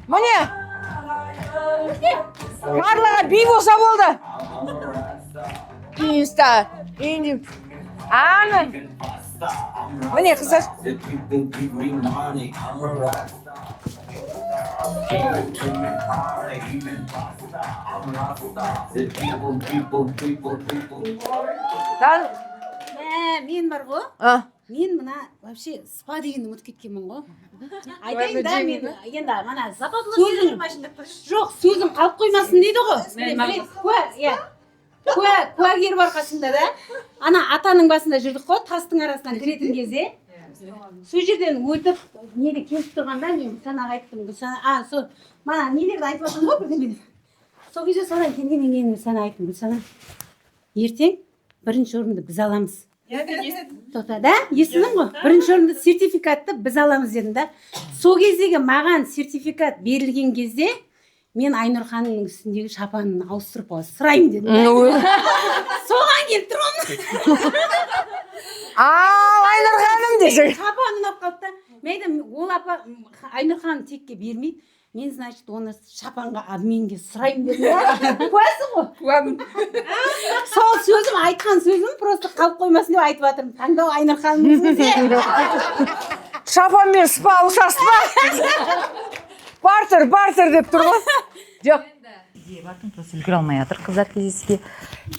Speaker 4: Міне! Барлығы би болса болды. Инста, инди. Аны. Міне қыздар.
Speaker 3: Мен бар ғой. Мен мына вообще спа дегенді ұмытып кеткенмін ғой. Айтайын да мен енді мана жоқ сөзім қалып қоймасын дейді ғой. Куәгер бар қасында да. Ана атаның басында жүрдік қой, тастың арасынан кіретін кезде. Сол жерден өтіп неде келіп тұрғанда мен Гүлсанаға айттым. Сол мана нелерді айтып жатырмын ғой бірдеңе. Сол кезде содан келгеннен кейін Гүлсана айттым. Гүлсана, ертең бірінші орынды біз аламыз. Да, естідің ғой? Бірінші орынды сертификатты біз аламыз дедім да. Сол кездегі маған сертификат берілген кезде мен Айнұр ханымның үстіндегі шапанын ауыстырып сұрайын дедім. Соған келіп тұрмын.
Speaker 4: Айнұр ханым десең.
Speaker 3: Шапанын алып қалды да. Мен айтам, ол апа Айнұр ханым текке бермейді. Мен, значит, оны шапанға обменге сұрайын дедім да. Куәсің ғой? Куәмін. Сол сөзім, айтқан сөзім просто қалып қоймасын деп айтып жатырмын. Таңдау Айнұр ханымның.
Speaker 4: Шапан мен спа ұқсасты ма? Бартер деп тұр ғой. Жоқ.
Speaker 24: Просто үлгере алмай жатыр қыздар кездесуге.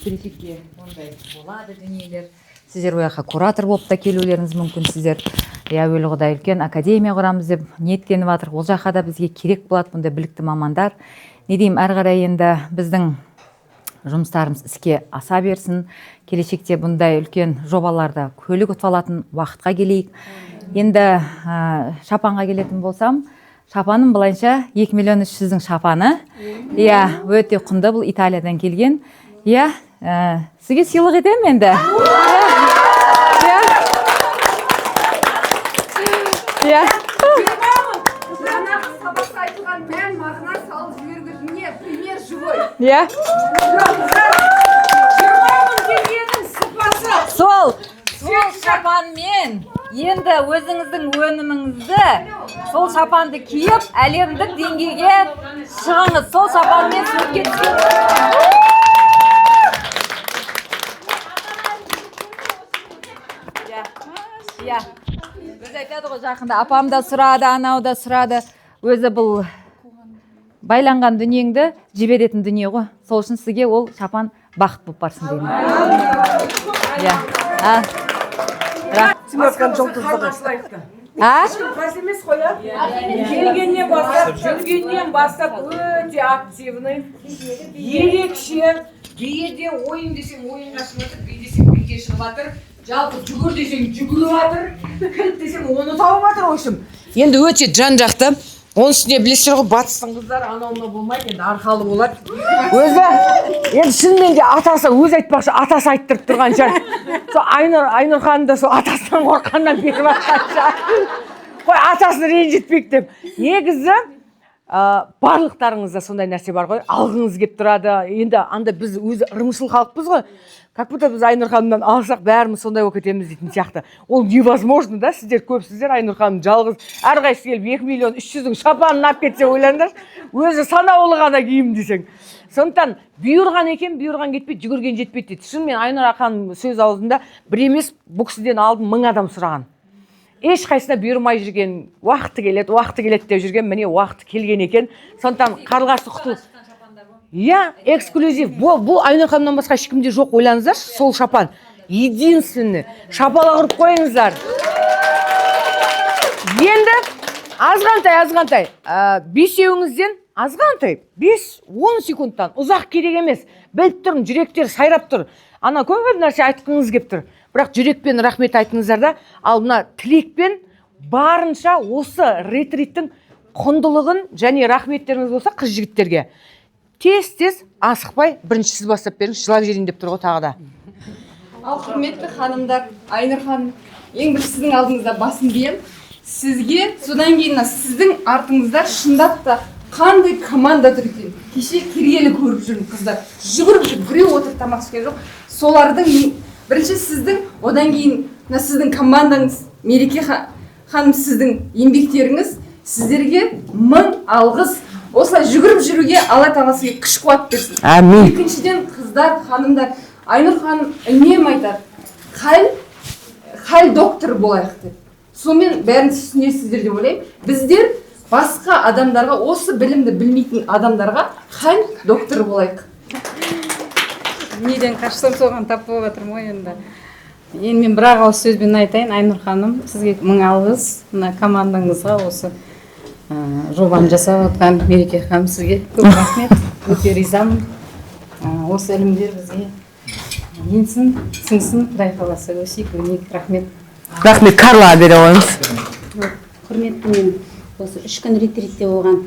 Speaker 24: Келешекте ондай болады дүниелер. Сіздер ояққа куратор болып та келулеріңіз мүмкін. Сіздер әуелі Құдай үлкен академия құрамыз деп ниеттеніп жатыр. Ол жаққа да бізге керек болады бұндай білікті мамандар. Не деймін, әрі қарай енді біздің жұмыстарымыз іске аса берсін. Келешекте бұндай үлкен жобаларда көлік ұтып алатын уақытқа келейік. Енді шапанға келетін болсам, шапаным былайша 2 миллион 300-дің шапаны. Өте құнды, бұл Италиядан келген. Сізге сыйлық етем енді.
Speaker 1: Сабақта айтылған мән мағына салып жіберген не пример живой.
Speaker 24: Сол шапанмен енді өзіңіздің өніміңізді сол шапанды киіп әлемдік деңгейге шығыңыз. Сол шапанмен суретке түскен. Өзі айтады ғой, жақында апам да сұрады, анау да сұрады. Өзі бұл байланған дүниеңді жіберетін дүние ғой. Сол үшін сізге ол шапан бақыт болып барсын деймін.
Speaker 4: сен жатқан жұлдызды. Ешкім қарсы емес қой, а? Келгеннен бастап, жүргеннен бастап өте активный, ерекше, кейде ойын десең ойынға шығып жатыр, бүй десең бүйге шығып жатыр, жалпы жүгір десең жүгіріп жатыр, кілт десең оны тауып жатыр, ойшым. Енді өте жан-жақты. Оның үстіне білесіздер ғой, батыстың қыздары анау-мынау болмайды, енді арқалы болады. Өзі, енді шынымен де атасы өзі айтпақшы, атасы айттырып тұрған шығар. Сол Айнұр ханым да сол атасынан қорққаннан беріп жатқан шығар. Қой, атасын ренжітпейік деп. Негізі барлықтарыңызда сондай нәрсе бар ғой, алғыңыз келіп тұрады. Енді анда біз өзі ырымшыл халықпыз ғой. Как будто біз Айнұр ханымнан алсақ бәріміз сондай болып кетеміз дейтін сияқты. Ол невозможно, да? Сіздер көпсіздер, Айнұр ханым жалғыз. Әрқайсысы келіп 2 миллион 300-дің шапанын алып кетсе ойлаңдар. Өзі санаулы ғана киім десең. Сондықтан бұйырған екен, бұйырған кетпейді, жүгірген жетпейді дейді. Шынымен Айнұр ханым сөз аузында бір емес, бұл кісіден алдын 1000 адам сұраған. Ешқайсына бұйырмай жүрген, уақыты келеді деп жүрген, міне уақыты келген екен. Сондықтан қарлығасы құтыл. Я, эксклюзив. Бұл Айнұр ханымнан басқа ешкімде жоқ, ойлаңыздар, сол шапан. Единственный. Шапала құрып қойыңыздар. Енді азғантай, бесеуіңізден азғантай, 5-10 секундтан, ұзақ керек емес. Біліп тұрын, жүректер сайрап тұр. Ана көп нәрсе айтқыңыз кеп тұр. Бірақ жүрекпен рахмет айтыңыздар да, ал мына тілекпен барынша осы ретриттің құндылығын және рахметтеріңіз болса қыз жігіттерге тез асықпай бірінші сіз бастап беріңіз, жылап жерейін деп тұр ғой тағы да.
Speaker 11: Ал құрметті ханымдар, Айнұр ханым, ең бір сіздің алдыңызда басын бием. Сізге содан кейін сіздің артыңызда шындап та қандай команда тұр екен. Кеше кергелі көріп жүрмін қыздар. Жүгіріп жүр, біреу отырып тамақ ішкен жоқ. Солардың бірінші сіздің, одан кейін сіздің командаңыз, Мереке ханым сіздің еңбектеріңіз, сіздерге 1000 алғыс. Осылай жүгіріп жүруге Алла тағала сізге күш қуат берсін.
Speaker 4: Амин.
Speaker 11: Екіншіден қыздар, ханымдар, Айнұр ханым үнемі айтады, хал доктор болайық деп. Сонымен бәрін түсінесіздер деп ойлаймын. Біздер басқа адамдарға, осы білімді білмейтін адамдарға хал доктор болайық.
Speaker 8: Неден қашсам соған тап болып жатырмын ғой енді. Енді мен бір ауыз сөзбен айтайын, Айнұр ханым, сізге 1000 алғыс, мына командаңызға осы жобаны жасап отқан Мереке ханым сізге көп рахмет, өте ризамын. Осы ілімдер бізге енсін, сіңсін, Құдай қаласа өсейік, өнейік, рахмет.
Speaker 4: Рахмет, Карла бере қойыңыз.
Speaker 9: Құрметті, мен осы 3 күн ретритте болған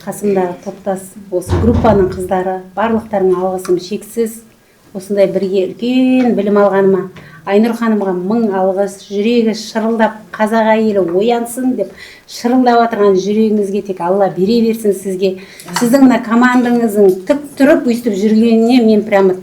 Speaker 9: қасымдағы топтас осы группаның қыздары, барлықтарың алғысым шексіз. Осындай бірге үлкен білім алғаныма Айнұр ханымға 1000 алғыс, жүрегі шырылдап, қазақ әйелі оянсын деп шырылдап отырған жүрегіңізге тек Алла бере берсін сізге. Сіздің мына командаңыздың тік тұрып өйстіп жүргеніне мен прямо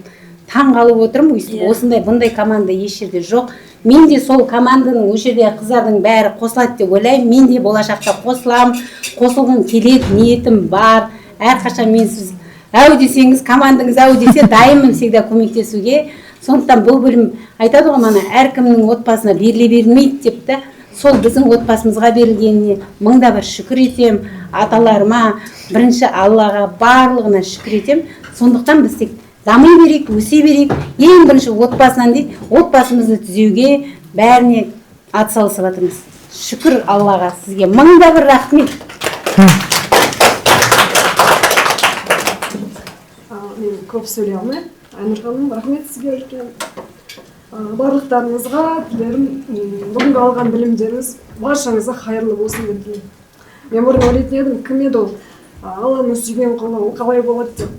Speaker 9: таң қалып отырмын. Осындай бұндай команда еш жерде жоқ. Мен де сол команданың осы жерде қыздардың бәрі қосылады деп ойлаймын. Мен де болашақта қосыламын, қосылғым келеді, ниетім бар. Әрқашан мен сіз әу десеңіз, командаңыз әу десе, дайынмын всегда көмектесуге. Сондықтан бұл бөлім айтады ғой, мана әркімнің отбасына беріле бермейді деп та, сол біздің отбасымызға берілгеніне 1000 бір шүкір етем. Аталарыма, бірінші Аллаға, барлығына шүкір етем. Сондықтан біз тек дами берейік, өсе берейік. Ең бірінші отбасынан дейді, отбасымызды түзеуге бәріне атсалысып жатырмыз. Шүкір Аллаға, сізге 1000 бір рахмет.
Speaker 10: Мен көп сөйлей алмаймын. Айнұр ханым, рахмет сізге үлкен. Барлықтарыңызға тілерім, бүгінгі алған білімдеріңіз баршаңызға қайырлы болсын деп тілеймін. Мен бұрын ойлайтын едім, кім еді ол? Алланың сүйген құлы, ол қалай болады деп.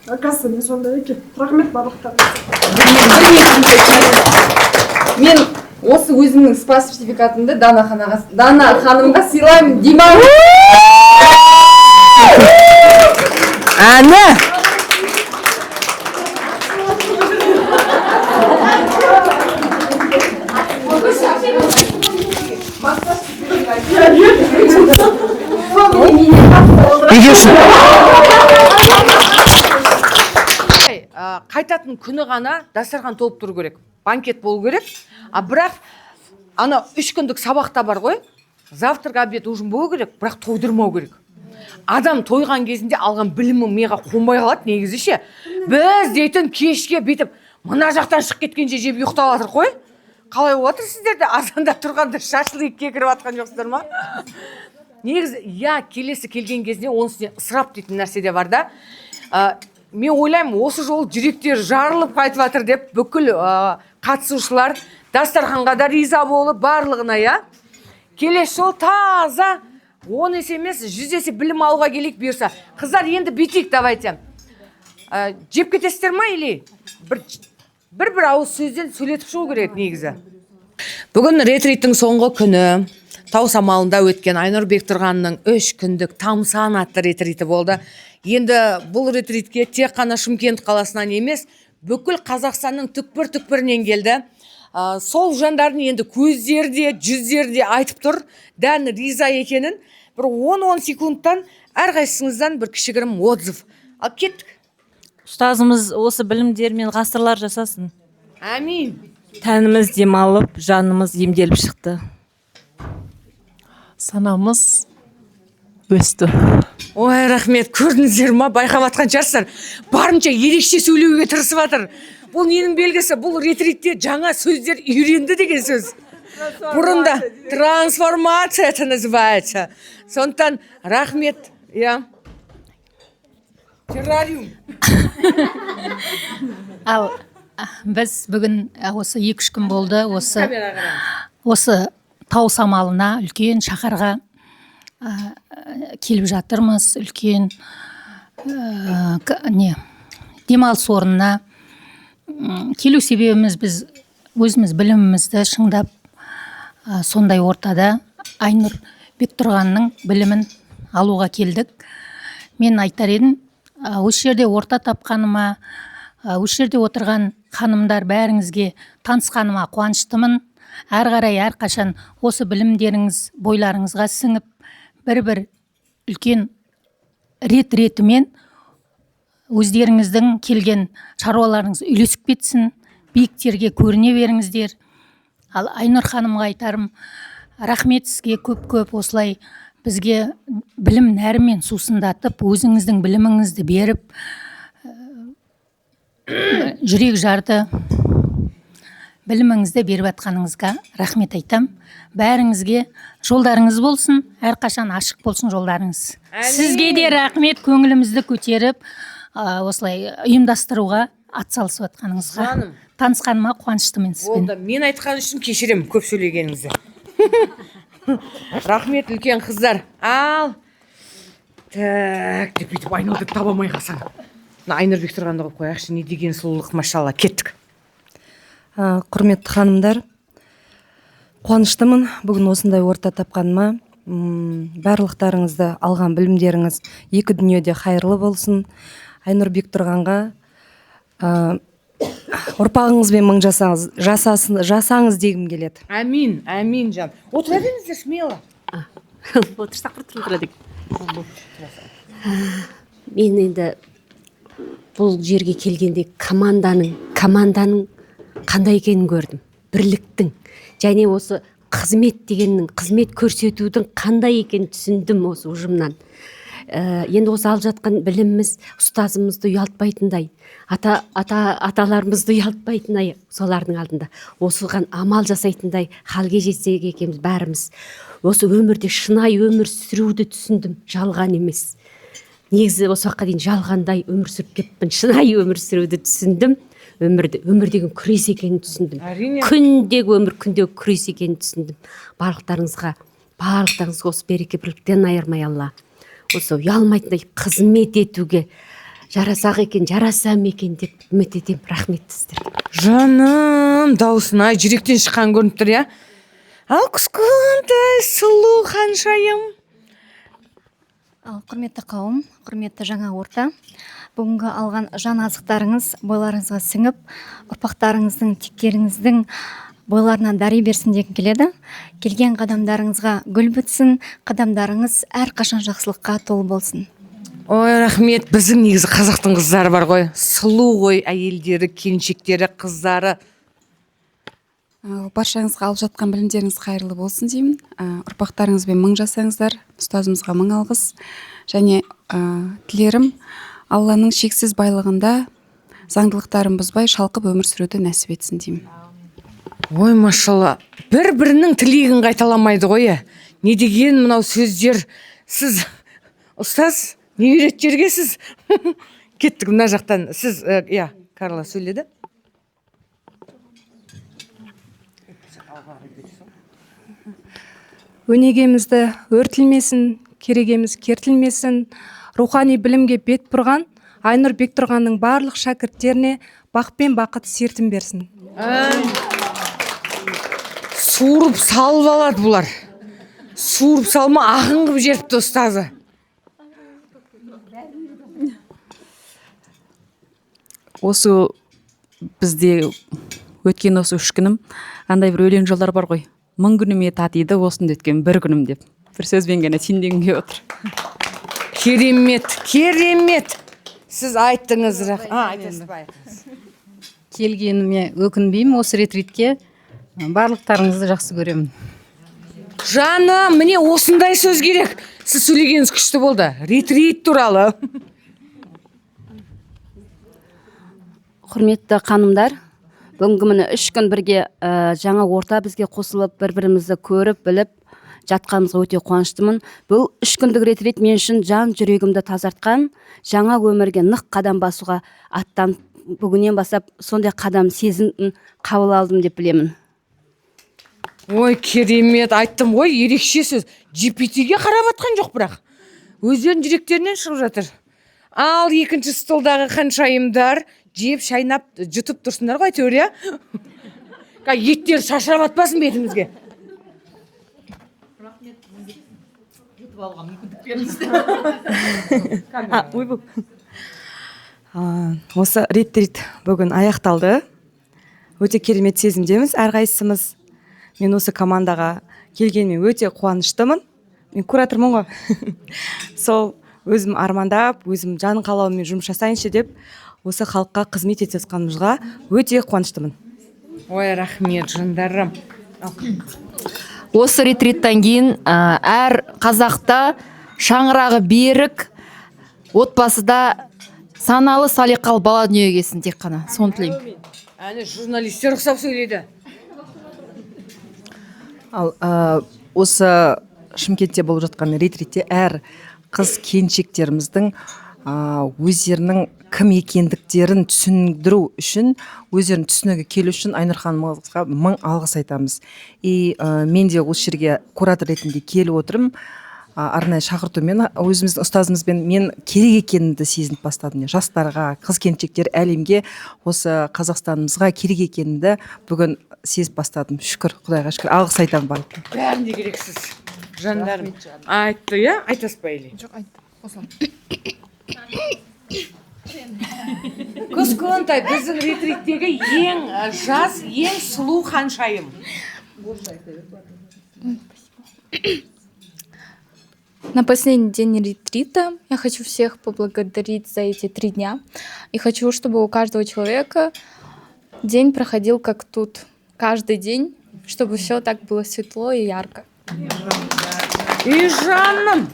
Speaker 10: Оказывается, мен сондай екен. Рахмет барлықтарыңызға.
Speaker 11: Мен осы өзімнің спа сертификатымды Дана ханымға сыйлаймын. Диман!
Speaker 4: Әні! Қайтатын күні ғана дастархан толып тұру керек. Банкет болу керек. Бірақ ана 3 күндік сабақта бар ғой. Завтрак, обед, ужин болу керек, бірақ тойдырмау керек. Адам тойған кезінде алған білімі миға қонбай қалады негізі ше. Біз дейтін кешке бүйтіп мына жақтан шығып кеткенше жеп ұйықтап жатыр ғой. қалай болып жатыр сіздерде? Азанда тұрғанда шашлыкке кіріп жатқан жоқсыздар ма? Негізі, келесі келген кезінде оның үстіне ысырап дейтін нәрсе де бар да. Мен ойлаймын, осы жол жүректер жарылып қайтып жатыр деп, бүкіл қатысушылар дастарханға да риза болып, барлығына, келесі жол таза 10 есе емес, 100 есе білім алуға келейік бұйырса. Қыздар, енді бүйтейік, давайте. Жеп кетесіздер ма, или бір ауыз сөзден сөйлетіп шығу керек негізі. Бүгін ретриттің соңғы күні Тау самалында өткен Айнұр Бектұрғанның 3 күндік Тамсан атты ретриті болды. Енді бұл ретритке тек қана Шымкент қаласынан емес, бүкіл Қазақстанның түкпір-түкпірінен келді. Сол жандардың енді көздерде, жүздерде айтып тұр, дән риза екенін. Бір 10-10 секундтан әрқайсыңыздан бір кішігірім отзыв. Ал кеттік.
Speaker 20: Ұстазымыз осы білімдермен ғасырлар жасасын.
Speaker 4: Әмин.
Speaker 20: Тәніміз демалып, жанымыз емделіп шықты.
Speaker 19: Санамыз өсті.
Speaker 4: Ой, рахмет, көрдіңіздер ма, байқап атқан шығарсыздар. Барынша ерекше сөйлеуге тырысып жатыр. Бұл ненің белгісі? Бұл ретритте жаңа сөздер үйренді деген сөз. Бұрында трансформация это называется. Сондықтан рахмет. Террариум.
Speaker 15: Ал біз бүгін осы 2-3 күн болды, осы Тау самалына, үлкен шаһарға келіп жатырмыз, үлкен демалыс орнына. Келу себебіміз біз өзіміз білімімізді шыңдап, сондай ортада Айнұр Бектұрғанның білімін алуға келдік. Мен айтар едім, осы жерде орта тапқаныма, осы жерде отырған ханымдар бәріңізге танысқаныма қуаныштымын. Әр қарай әрқашан осы білімдеріңіз бойларыңызға сіңіп, бір үлкен ретімен өздеріңіздің келген шаруаларыңыз үйлесіп кетсін, биіктерге көріне беріңіздер. Ал Айнұр ханымға айтарым, рахмет сізге көп осылай бізге білім нәрімен сусындатып, өзіңіздің біліміңізді беріп, жүрек жарды біліміңізді беріп атқаныңызға рахмет айтам. Бәріңізге жолдарыңыз болсын, әрқашан ашық болсын жолдарыңыз. Сізге де рахмет, көңілімізді көтеріп, осылай ұйымдастыруға атсалысып атқаныңызға. Танысқаныма қуаныштымын сізбен.
Speaker 4: Болды, мен айтқан үшін кешірем көп сөйлегеніңізді. Рахмет, үлкен қыздар. Ал. Так, деп бүйтіп Айнұрды таба алмай қалсаң. Айнұр Бектұрғанды қойып қояқшы, не деген сұлулық, машалла, кеттік.
Speaker 11: Құрметті ханымдар, қуаныштымын бүгін осындай орта тапқаныма. Барлықтарыңызды алған білімдеріңіз екі дүниеде қайырлы болсын. Айнұр Бектұрғанға ұрпағыңызбен мың жасаңыз дегім келеді.
Speaker 4: Әмин, әмин жан. Отыра беріңіздер, смело.
Speaker 9: Отырсақ бір тұрдырады. Мен енді бұл жерге келгенде команданың қандай екенін көрдім. Бірліктің және осы қызмет дегеннің, қызмет көрсетудің қандай екенін түсіндім осы ұжымнан. Енді осы алып жатқан біліміміз ұстазымызды ұялтпайтындай, аталарымызды ұялтпайтындай солардың алдында. Осыған амал жасайтындай халге жетсек екенбіз бәріміз. Осы өмірде шынайы өмір сүруді түсіндім, жалған емес. Негізі осы уақытқа дейін жалғандай өмір сүріп кеппін, шынайы өмір сүруді түсіндім. Өмір деген күрес екенін түсіндім. Күндегі өмір, күндегі күрес екенін түсіндім. Барлықтарыңызға осы береке бірліктен айырмай Алла. Осы ұялмайтындай қызмет етуге жарасақ екен, жарасам екен деп үміт етем. Рахмет сіздерге.
Speaker 4: Жаным, даусына жүректен шыққан көрініп тұр, Ал кішкентай сұлу ханшайым.
Speaker 17: Ал құрметті қауым, құрметті жаңа орта, бүгінгі алған жан азықтарыңыз бойларыңызға сіңіп, ұрпақтарыңыздың, тектеріңіздің бойларынан дари берсін дегім келеді. Келген қадамдарыңызға гүл бітсін, қадамдарыңыз әрқашан жақсылыққа толы болсын.
Speaker 4: Ой, рахмет. Біздің негізі қазақтың қыздары бар ғой. Сұлу ғой, әйелдері, келіншектері, қыздары.
Speaker 12: Баршаңызға алып жатқан білімдеріңіз қайырлы болсын деймін. Ұрпақтарыңызбен мың жасаңыздар, ұстазымызға мың алғыс. Және тілерім Алланың шексіз байлығында заңдылықтарын бұзбай шалқып өмір сүруді нәсіп етсін деймін.
Speaker 4: Ой, машалла, бір-бірінің тілегін қайталамайды ғой. Не деген мынау сөздер. Сіз, ұстаз, не үйретіп жергесіз? Кеттік мына жақтан. Сіз, Карла сөйледі.
Speaker 13: Өнегемізді өртілмесін, керегеміз кертілмесін, рухани білімге бет бұрған Айнұр Бектұрғанның барлық шәкірттеріне бақ пен бақыт сертін берсін.
Speaker 4: Суырып салып алады бұлар. Суырып салма ағын қып жеріпті ұстазы.
Speaker 14: Осы бізде өткен осы 3 күнім андай бір өлең жолдар бар ғой. 1000 күніме татиды осында өткен 1 күнім деп. Бір сөзбен ғана түйіндегім келіп отыр.
Speaker 4: Керемет, керемет. Сіз айттыңыз. Айтасыз ба?
Speaker 8: Келгеніме өкінбеймін осы ретритке. Барлықтарыңызды жақсы көремін.
Speaker 4: Жаным, міне осындай сөз керек. Сіз сөйлегеніңіз күшті болды. Ретрит туралы.
Speaker 9: Құрметті қанымдар, бүгінгі міне 3 күн бірге жаңа орта бізге қосылып, бір-бірімізді көріп, біліп жатқанымызға өте қуаныштымын. Бұл 3 күндік ретрит мен үшін жан жүрегімді тазартқан, жаңа өмірге нық қадам басуға аттан бүгіннен бастап сондай қадам сезімін қабыл алдым деп білемін.
Speaker 4: Ой, керемет, айттым ғой, ерекше сөз. GPT-ге қарап атқан жоқ бірақ. Өздерінің жүректерінен шығып жатыр. Ал екінші столдағы қаншайымдар жеп шайнап жұтып тұрсындар ғой теория. Еттер шашырап атпасын бетімізге.
Speaker 11: Осы ретрит бүгін аяқталды. Өте керемет сезімдеміз әрқайсымыз. Мен осы командаға келгеніме өте қуаныштымын. Мен куратормын ғой. Сол өзім армандап, өзім жан қалауыммен жұмыс жасайыншы деп, осы халыққа қызмет ете жатқанымызға өте қуаныштымын.
Speaker 4: Ой, рахмет, жандарым.
Speaker 5: Осы ретриттен кейін әр қазақта шаңырағы берік, отбасыда саналы салиқалы бала дүниеге келсін тек қана. Соны тілеймін.
Speaker 4: Әне журналистер ұқсап сөйлейді.
Speaker 19: Ал осы Шымкентте болып жатқан ретритте әр қыз келіншектеріміздің өздерінің кім екендіктерін түсіндіру үшін, өздерін түсінігі келу үшін Айнұр ханымға 1000 алғыс айтамыз. Мен де осы жерге куратор ретінде келіп отырмын. Арнайы шақыртумен өзіміздің ұстазымызбен мен керек екенімді сезініп бастадым. Жастарға, қыз келіншектер әлемге, осы Қазақстанымызға керек екенімді бүгін сезіп бастадым. Шүкір, Құдайға шүкір. Алғыс айтамын барлық.
Speaker 4: Бәрінде керексіз. Жандарым. Айтты, айтасыз ба Еле?
Speaker 5: Жоқ, айтты.
Speaker 4: Көзкөнтай біздің ретриттегі ең жас, ең сұлу ханшайым.
Speaker 16: На последний день ретрита я хочу всех поблагодарить за эти 3 дня. И хочу, чтобы у каждого человека день проходил как тут. Каждый день, чтобы все так было светло и ярко.
Speaker 4: И жаным!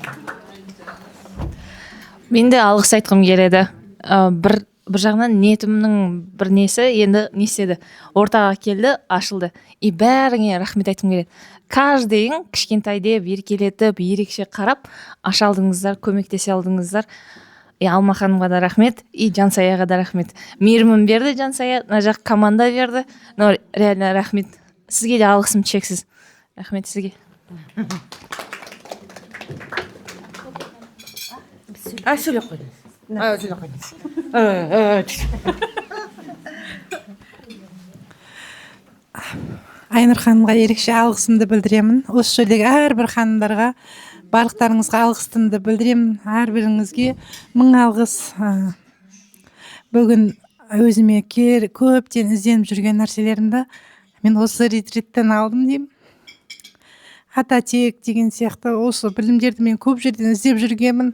Speaker 5: Мен де алғыс айтқым келеді. Бір жағынан ниетімнің бір несі енді не істеді, ортаға келді, ашылды. И бәріңе рахмет айтқым келеді. Каждыйың кішкентайде еркелетіп, ерекше қарап, аша алдыңыздар, көмектесе алдыңыздар. Алма ханымға да рахмет, и Жансаяға да рахмет. Мейірімін берді Жансая, мына жақ команда берді. Но реально рахмет. Сізге де алғысым шексіз. Рахмет сізге.
Speaker 4: Сөйлеп қойыңыз. Сөйлеп қойыңыз.
Speaker 18: Айнұр ханымға ерекше алғысымды білдіремін. Осы жердегі әрбір ханымдарға, барлықтарыңызға алғысымды білдіремін. Әрбіріңізге 1000 алғыс. Бүгін өзіме көптен ізденіп жүрген нәрселерімді мен осы ретриттен алдым деймін. Ататек деген сияқты осы білімдерді мен көп жерден іздеп жүргенмін.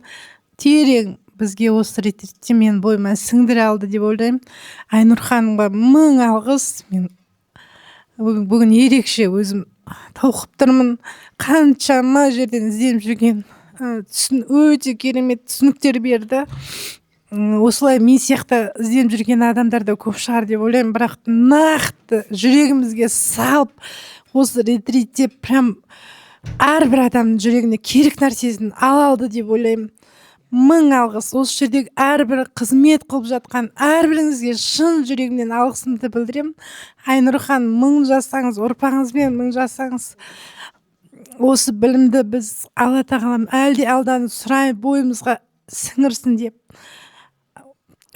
Speaker 18: Терең бізге осы ретритте мен бойыма сіңдіре алды деп ойлаймын. Айнұр ханымға 1000 алғыс. Мен бүгін ерекше өзім толқып тұрмын. Қаншама жерден ізденіп жүрген өте керемет түсініктер берді. осылай мен сияқты ізденіп жүрген адамдар да көп шығар деп ойлаймын, бірақ нақты жүрегімізге салып осы ретритте прям әрбір адамның жүрегіне керек нәрсесін ала алды деп ойлаймын. Мың алғыс. Осы жердегі әрбір қызмет қылып жатқан әрбіріңізге шын жүрегімнен алғысымды білдіремін. Айнұр ханым, мың жасаңыз, ұрпағыңызбен мың жасаңыз. Осы білімді біз Алла тағалам әлде алдан сұрай бойымызға сіңірсін деп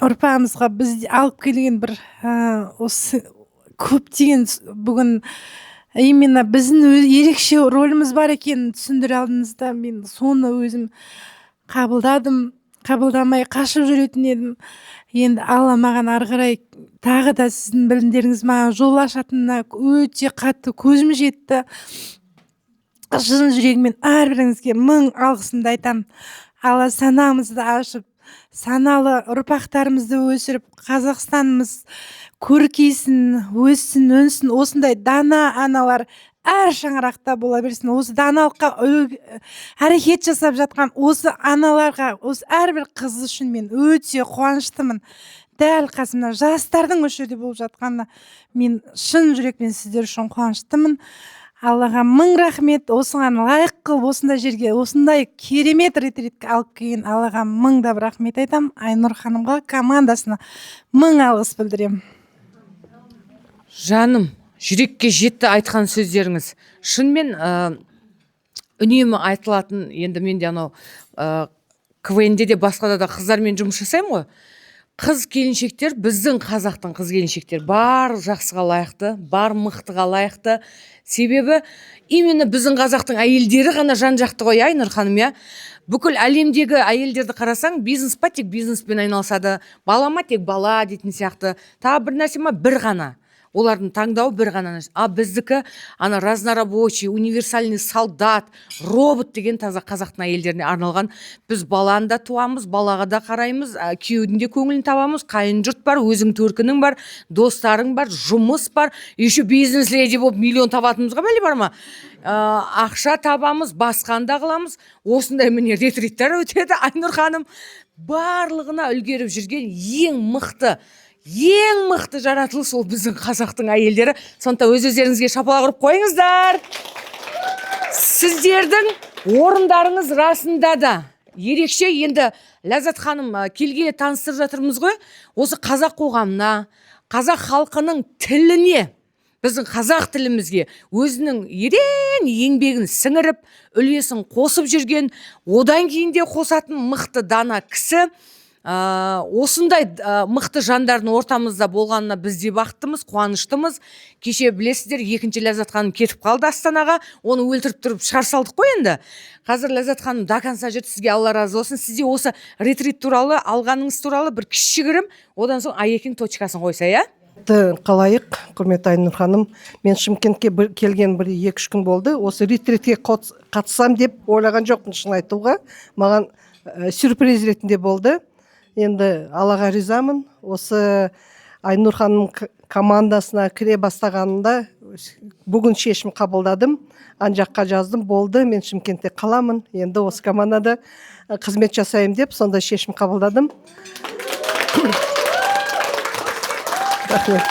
Speaker 18: ұрпағымызға біз алып келген бір осы көптеген бүгін именно біздің ерекше рөліміз бар екенін түсіндіре алдыңызда. Мен соны өзім қабылдамай қашып жүретін едім. Енді Алла маған ары қарай тағы да сіздің білімдеріңіз маған жол ашатынына өте қатты көзім жетті. Шын жүрегіммен әрбіріңізге мың алғысымды айтамын. Алла санамызды ашып, саналы ұрпақтарымызды өсіріп, Қазақстанымыз көркейсін, өссін, өнсін. Осындай дана аналар әр шаңырақта бола берсін. Осы даналыққа әрекет жасап жатқан осы аналарға, осы әрбір қыз үшін мен өте қуаныштымын. Дәл қасымда жастардың осы жерде болып жатқанына мен шын жүрекпен сіздер үшін қуаныштымын. Аллаға мың рахмет. Осыған лайық қылып осындай жерге, осындай керемет ретритке алып келген Аллаға мыңдап рахмет айтамын. Айнұр ханымға, командасына мың алғыс білдіремін.
Speaker 4: Жаным, жүрекке жетті айтқан сөздеріңіз. Шынымен үнемі айтылатын, енді менде анау КВН-де де басқада да қыздармен жұмыс жасаймын ғой. Қыз келіншектер, біздің қазақтың қыз келіншектер бар жақсыға лайықты, бар мықтыға лайықты. Себебі именно біздің қазақтың әйелдері ғана жан жақты ғой, Айнұр ханым, я. Бүкіл әлемдегі әйелдерді қарасаң, бизнес па тек бизнеспен айналысады, бала ма тек бала дейтін сияқты. Тағы бір нәрсе ма бір ғана. Олардың таңдауы бір ғана. А біздікі ана разнорабочий, универсальный солдат, робот деген таза қазақтың әйелдеріне арналған. Біз баланы да туамыз, балаға да қараймыз, күйеудің де көңілін табамыз, қайын жұрт бар, өзің төркінің бар, достарың бар, жұмыс бар, еще бизнес леди болып миллион табатынымызға бәле бар ма? Ақша табамыз, басқанда қыламыз. Осындай міне ретриттер өтеді. Айнұр ханым барлығына үлгеріп жүрген ең мықты жаратылыс ол біздің қазақтың әйелдері. Сондықтан өз-өздеріңізге шапалақ ұрып қойыңыздар. Сіздердің орындарыңыз расында да ерекше. Енді Ләззат ханым келгелі таныстырып жатырмыз ғой. Осы қазақ қоғамына, қазақ халқының тіліне, біздің қазақ тілімізге өзінің ерен еңбегін сіңіріп, үлесін қосып жүрген, одан кейін де қосатын мықты дана кісі. Осындай мықты жандардың ортамызда болғанына біз де бақыттымыз, қуаныштымыз. Кеше білесіздер, екінші Ләззат ханым кетіп қалды Астанаға. Оны өлтіріп тұрып шығар салдық қой енді. Қазір Ләззат ханым до конца жүрді. Сізге Алла разы болсын. Сізде осы ретрит туралы, алғаныңыз туралы бір кішігірім, одан соң Айекең точкасын қойса, я?
Speaker 2: Қалайық, құрметті Айнұр ханым. Мен Шымкентке келген бір 2-3 күн болды. Осы ретритке қатысам деп ойлаған жоқпын, шын айтуға. Маған сюрприз ретінде болды. Енді Аллаға ризамын. Осы Айнұр ханым командасына кіре бастағанында бүгін шешім қабылдадым. Ан жаққа жаздым, болды, мен Шымкентте қаламын. Енді осы командада қызмет жасайым деп сонда шешім қабылдадым. Рахмет.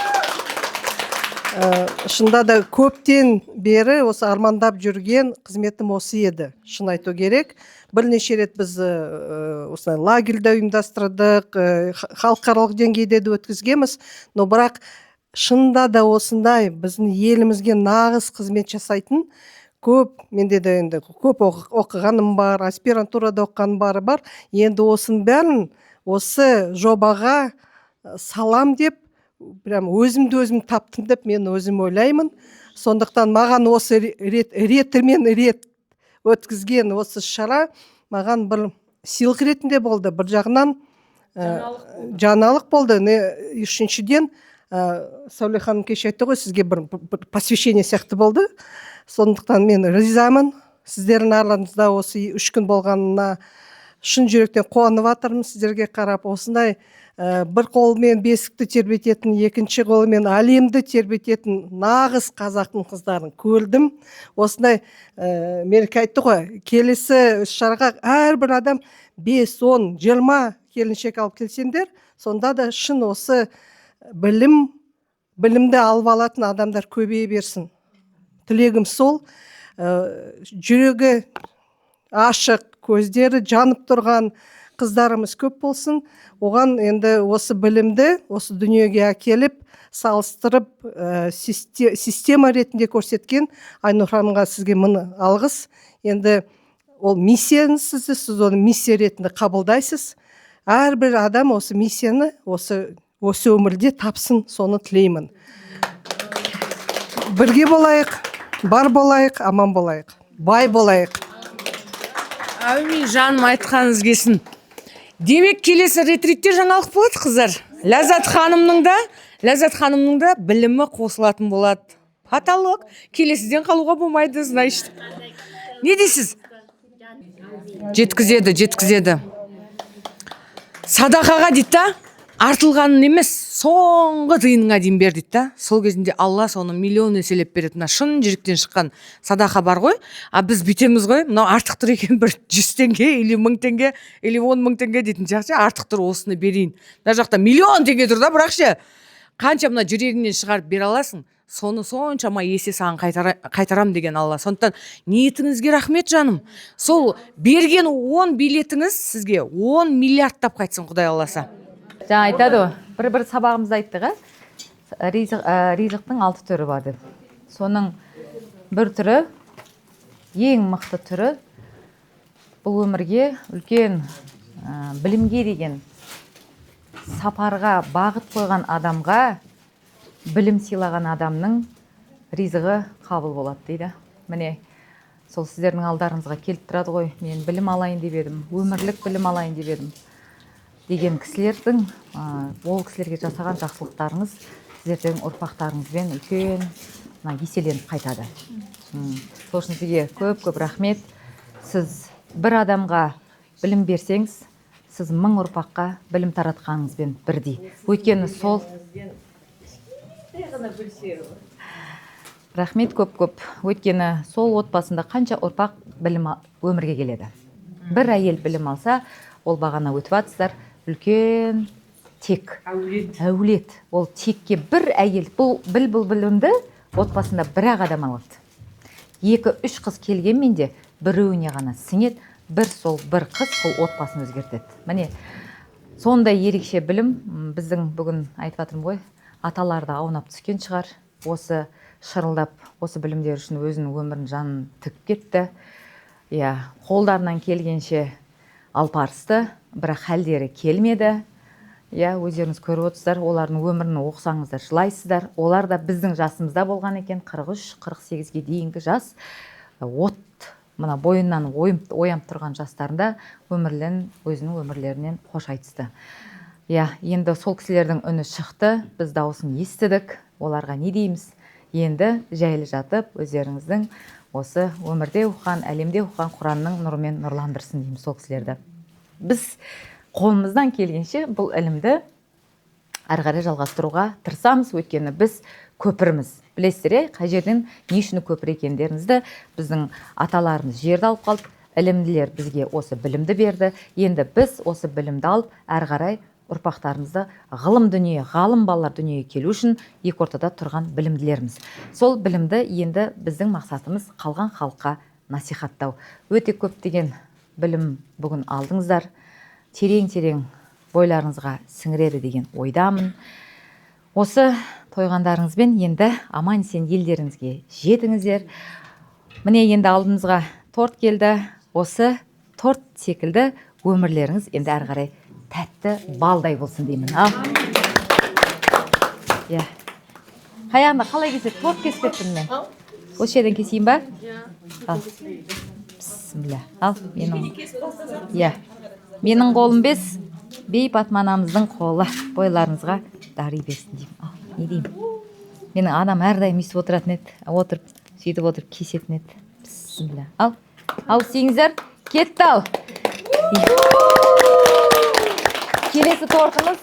Speaker 2: Шында да көптен бері осы армандап жүрген қызметім осы еді. Шын айту керек. Бірнеше рет біз осылай лагерьде ұйымдастырдық, халықаралық деңгейде де өткізгенбіз. Но бірақ шында да осындай біздің елімізге нағыз қызмет жасайтын көп, менде де енді көп оқығаным бар, аспирантурада оқығаным бар. Енді осының бәрін осы жобаға салам деп, прям өзімді өзім таптым деп мен өзім ойлаймын. Сондықтан маған осы рет өткізген осы шара маған бір сыйлық ретінде болды. Бір жағынан жаңалық болды. Үшіншіден Сәуле ханым кеше айтты ғой, сізге бір посвящение сияқты болды. Сондықтан мен ризамын. Сіздердің араларыңызда осы 3 күн болғанына шын жүректен қуанып жатырмын. Сіздерге қарап осындай бір қолмен бесікті тербететін, екінші қолмен әлемді тербететін нағыз қазақтың қыздарын көрдім. Осындай мереке айтты ғой, келесі шараға әрбір адам 5, 10, 20 келіншек алып келсеңдер, сонда да шын осы білімді алып алатын адамдар көбейе берсін. Тілегім сол, жүрегі ашық, көздері жанып тұрған қыздарымыз көп болсын. Оған енді осы білімді осы дүниеге әкеліп, салыстырып, система ретінде көрсеткен Айнұр ханымға сізге мың алғыс. Енді ол миссияңыз сізді, сіз оны миссия ретінде қабылдайсыз. Әрбір адам осы миссияны осы өмірде тапсын, соны тілеймін. Бірге болайық, бар болайық, аман болайық, бай болайық.
Speaker 4: Әумин, жаным, айтқаныңыз келсін. Демек, келесі ретритте жаңалық болады, қыздар. Ләззат ханымның да білімі қосылатын болады. Потолок. Келесіден қалуға болмайды, значит. Не дейсіз? Жеткізеді. Садақаға дейді да, артылғанын емес, соңғы тиыныңа дейін бер дейді да. Сол кезінде Алла соны миллион еселеп береді. Мына шын жүректен шыққан садақа бар ғой. А біз бүйтеміз ғой, мынау артық тұр екен, бір 100 теңге, или 1000 теңге, или 10.000 теңге дейтін жақсы, артық тұр, осыны берейін. Мына жақта миллион теңге тұр да, бірақ ше, қанша мына жүрегіңнен шығарып бере аласың, соны соншама есе саған қайтарам деген Алла. Сондықтан ниетіңізге рахмет, жаным. Сол берген 10 билетіңіз сізге 10 миллиардтап қайтсын, Құдай алласа.
Speaker 24: Жаңа айтады ғой, бір сабағымызда айттық, ризықтың 6 түрі бар деп. Соның бір түрі, ең мықты түрі, бұл өмірге үлкен білімге деген сапарға бағыт қойған адамға білім сыйлаған адамның ризығы қабыл болады дейді. Міне, сол сіздердің алдарыңызға келіп тұрады ғой, мен білім алайын деп едім, өмірлік білім алайын деп едім деген кісілердің, ол кісілерге жасаған жақсылықтарыңыз сіздердің ұрпақтарыңызбен үлкен еселеніп қайтады. Сол үшін сізге көп рахмет. Сіз бір адамға білім берсеңіз, сіз 1000 ұрпаққа білім таратқаныңызбен бірдей. Өйткені сол рахмет көп. Өйткені сол отбасында қанша ұрпақ білім өмірге келеді. Бір әйел білім алса, ол бағана өтіп атсыздар, үлкен тек, әулет. Ол текке бір әйел, бұл білімді отбасында бір-ақ адам алады. 2-3 қыз келгенмен де біреуіне ғана сіңеді, бір қыз сол отбасын өзгертеді. Міне, сондай ерекше білім біздің бүгін айтып жатырмын ғой, аталарды аунап түскен шығар. Осы шырылдап, осы білімдер үшін өзінің өмірін жанын тігіп кетті. Қолдарынан келгенше алпарысты, бірақ хәлдері келмеді. Өздеріңіз көріп отырсыздар, олардың өмірін оқысаңыздар, жылайсыздар. Олар да біздің жасымызда болған екен, 43-48-ге дейінгі жас. Мына бойынан оянып тұрған жастарында өзінің өмірлерінен қош айтысты. Енді сол кісілердің үні шықты, біз дауысын естідік. Оларға не дейміз? Енді жайлы жатып, өздеріңіздің осы өмірде оқыған, әлемде оқыған Құранның нұрымен нұрландырсын дейміз сол кісілерді. Біз қолымыздан келгенше бұл ілімді әрі қарай жалғастыруға тырысамыз, өйткені біз көпірміз. Білесіздер, қай жерден не үшін көпір екендеріңізді біздің аталарымыз жерді алып қалды, ілімділер бізге осы білімді берді. Енді біз осы білімді алып, әрі қарай ұрпақтарымызды ғалым балалар дүниеге келу үшін екі ортада тұрған білімділеріміз. Сол білімді енді біздің мақсатымыз қалған халыққа насихаттау. Өте көптеген білім бүгін алдыңыздар. Терең бойларыңызға сіңіреді деген ойдамын. Осы тойғандарыңызбен енді аман-есен елдеріңізге жетіңіздер. Міне енді алдымызға торт келді. Осы торт секілді өмірлеріңіз енді әрі қарай тәтті балдай болсын деймін. Қаяғында қалай кеседі? Торт кеспеппін мен. Осы жерден кесейін ба? Бісміллә. Ал, менің қолым 5, Бейбат анамыздың қолы бойларыңызға дари берсін деймін. Не деймін? Менің анам әрдайым өйстіп отыратын еді. Отырып, сөйтіп отырып кесетін еді. Бісміллә. Ал, сеңіздер, кетті ал. Келесі тортымыз,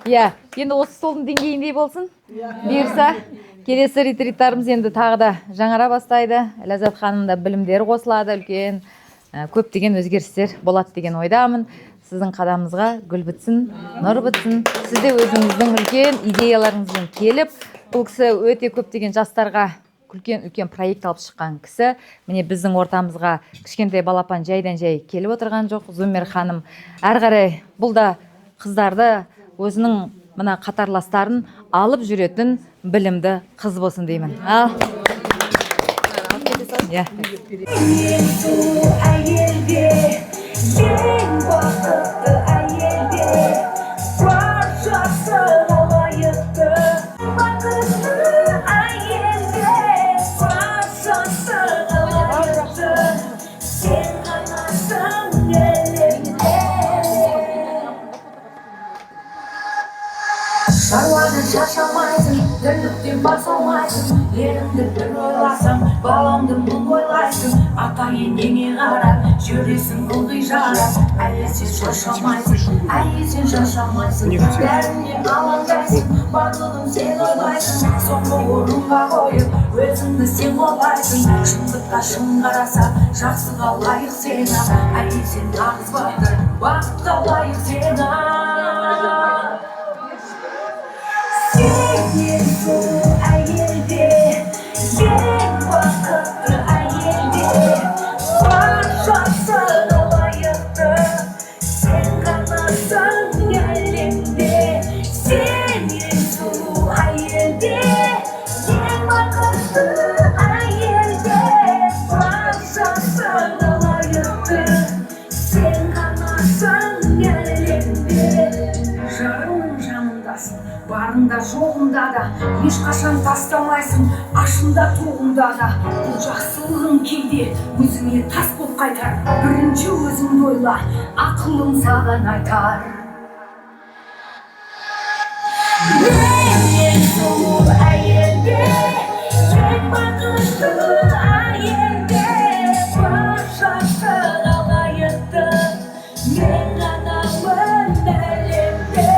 Speaker 24: енді осы столдың деңгейіндей болсын. Бұйырса, келесі ретриттарымыз енді тағы да жаңара бастайды. Ләззат ханымда білімдері қосылады, үлкен көптеген өзгерістер болады деген ойдамын. Сіздің қадамыңызға гүл бітсін, нұр бітсін. Сіз де өзіңіздің үлкен идеяларыңызбен келіп, бұл кісі өте көптеген жастарға үлкен проект алып шыққан кісі. Міне біздің ортамызға кішкентай балапан жайдан жай келіп отырған жоқ. Зумер ханым әрі қарай бұл да қыздарды өзінің мына қатарластарын алып жүретін білімді қыз болсын деймін.
Speaker 6: Шаруаны шашамайсың, тірліктен бас алмайсың, еріңді бір ойласаң, баламды мұң ойлайсың, ата енеңе қарап, жүресің ылғи жарап, әлі сен шашамайсың, әлі сен шашамайсың, бәріне алаңдайсың, барлығын сен ойлайсың, соңғы орынға қойып, өзіңді сен қолайсың, шындыққа шын қараса, жақсыға лайық сен, әлі сен нағыз батыр, бақытқа лайық сен. Ең сұлу әйелде, ең бақытты әйелде, баршасына лайықты, сен ғанасың әлемде. Сен ең сұлу әйелде, ең бақытты әйелде, баршасына лайықты, сен ғанасың әлемде. Жарыңның жанындасың, барында жоғында да, ешқашан тастамайсың, ашында туғында да. Бұл жақсылығың кейде өзіңе тас болып қайтар, бірінші өзіңді ойла, ақылым саған айтар. Ең сұлу әйелде, ең бақытты әйелде, баршасына лайықты, мен ғанамын әлемде.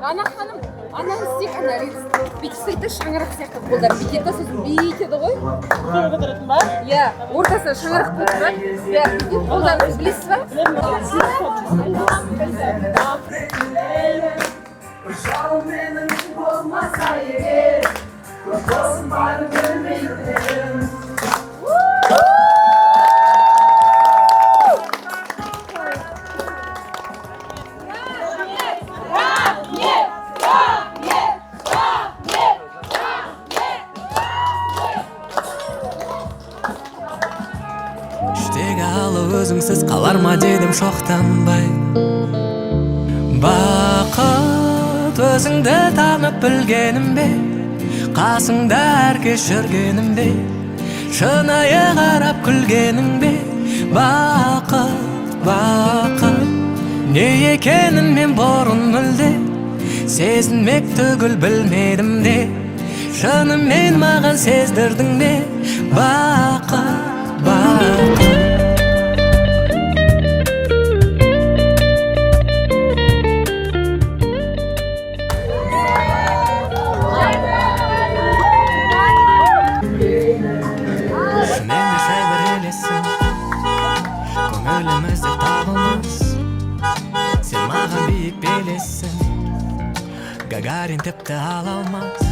Speaker 5: Рана ханым, анаңыз тек ана бүйтіп істейді, шаңырақ сияқты қолдарын бүйтеді, сосын бүйтеді ғой.
Speaker 1: Көтеретін ба?
Speaker 5: Иә, ортасына шаңырақ қойып ба? Иә, бүйтіп қолдарыңызды білесіз ба?
Speaker 6: Жау менің болмаса егер, досым барын білмейтін.
Speaker 7: Іштегі алы өзіңсіз қалар ма дедім шоқтанбай. Бақыт өзіңді танып білгенім бе, қасыңда әркеш жүргенім бе, шынайы қарап күлгенің бе. Бақыт, бақыт, не екенін мен бұрын мүлде сезінмек түгіл білмедім де, шынымен маған сездірдің бе. Бақыт, бақыт. Көңілімізде табылмас, сен маған биік белессің, Гагарин тіпті ала алмас.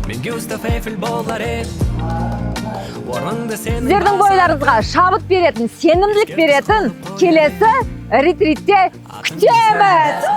Speaker 7: Мен Гюстав Эйфель болар едім, орныңды сен.
Speaker 4: Сіздердің бойларыңызға шабыт беретін, сенімділік беретін келесі ретритте күтеміз.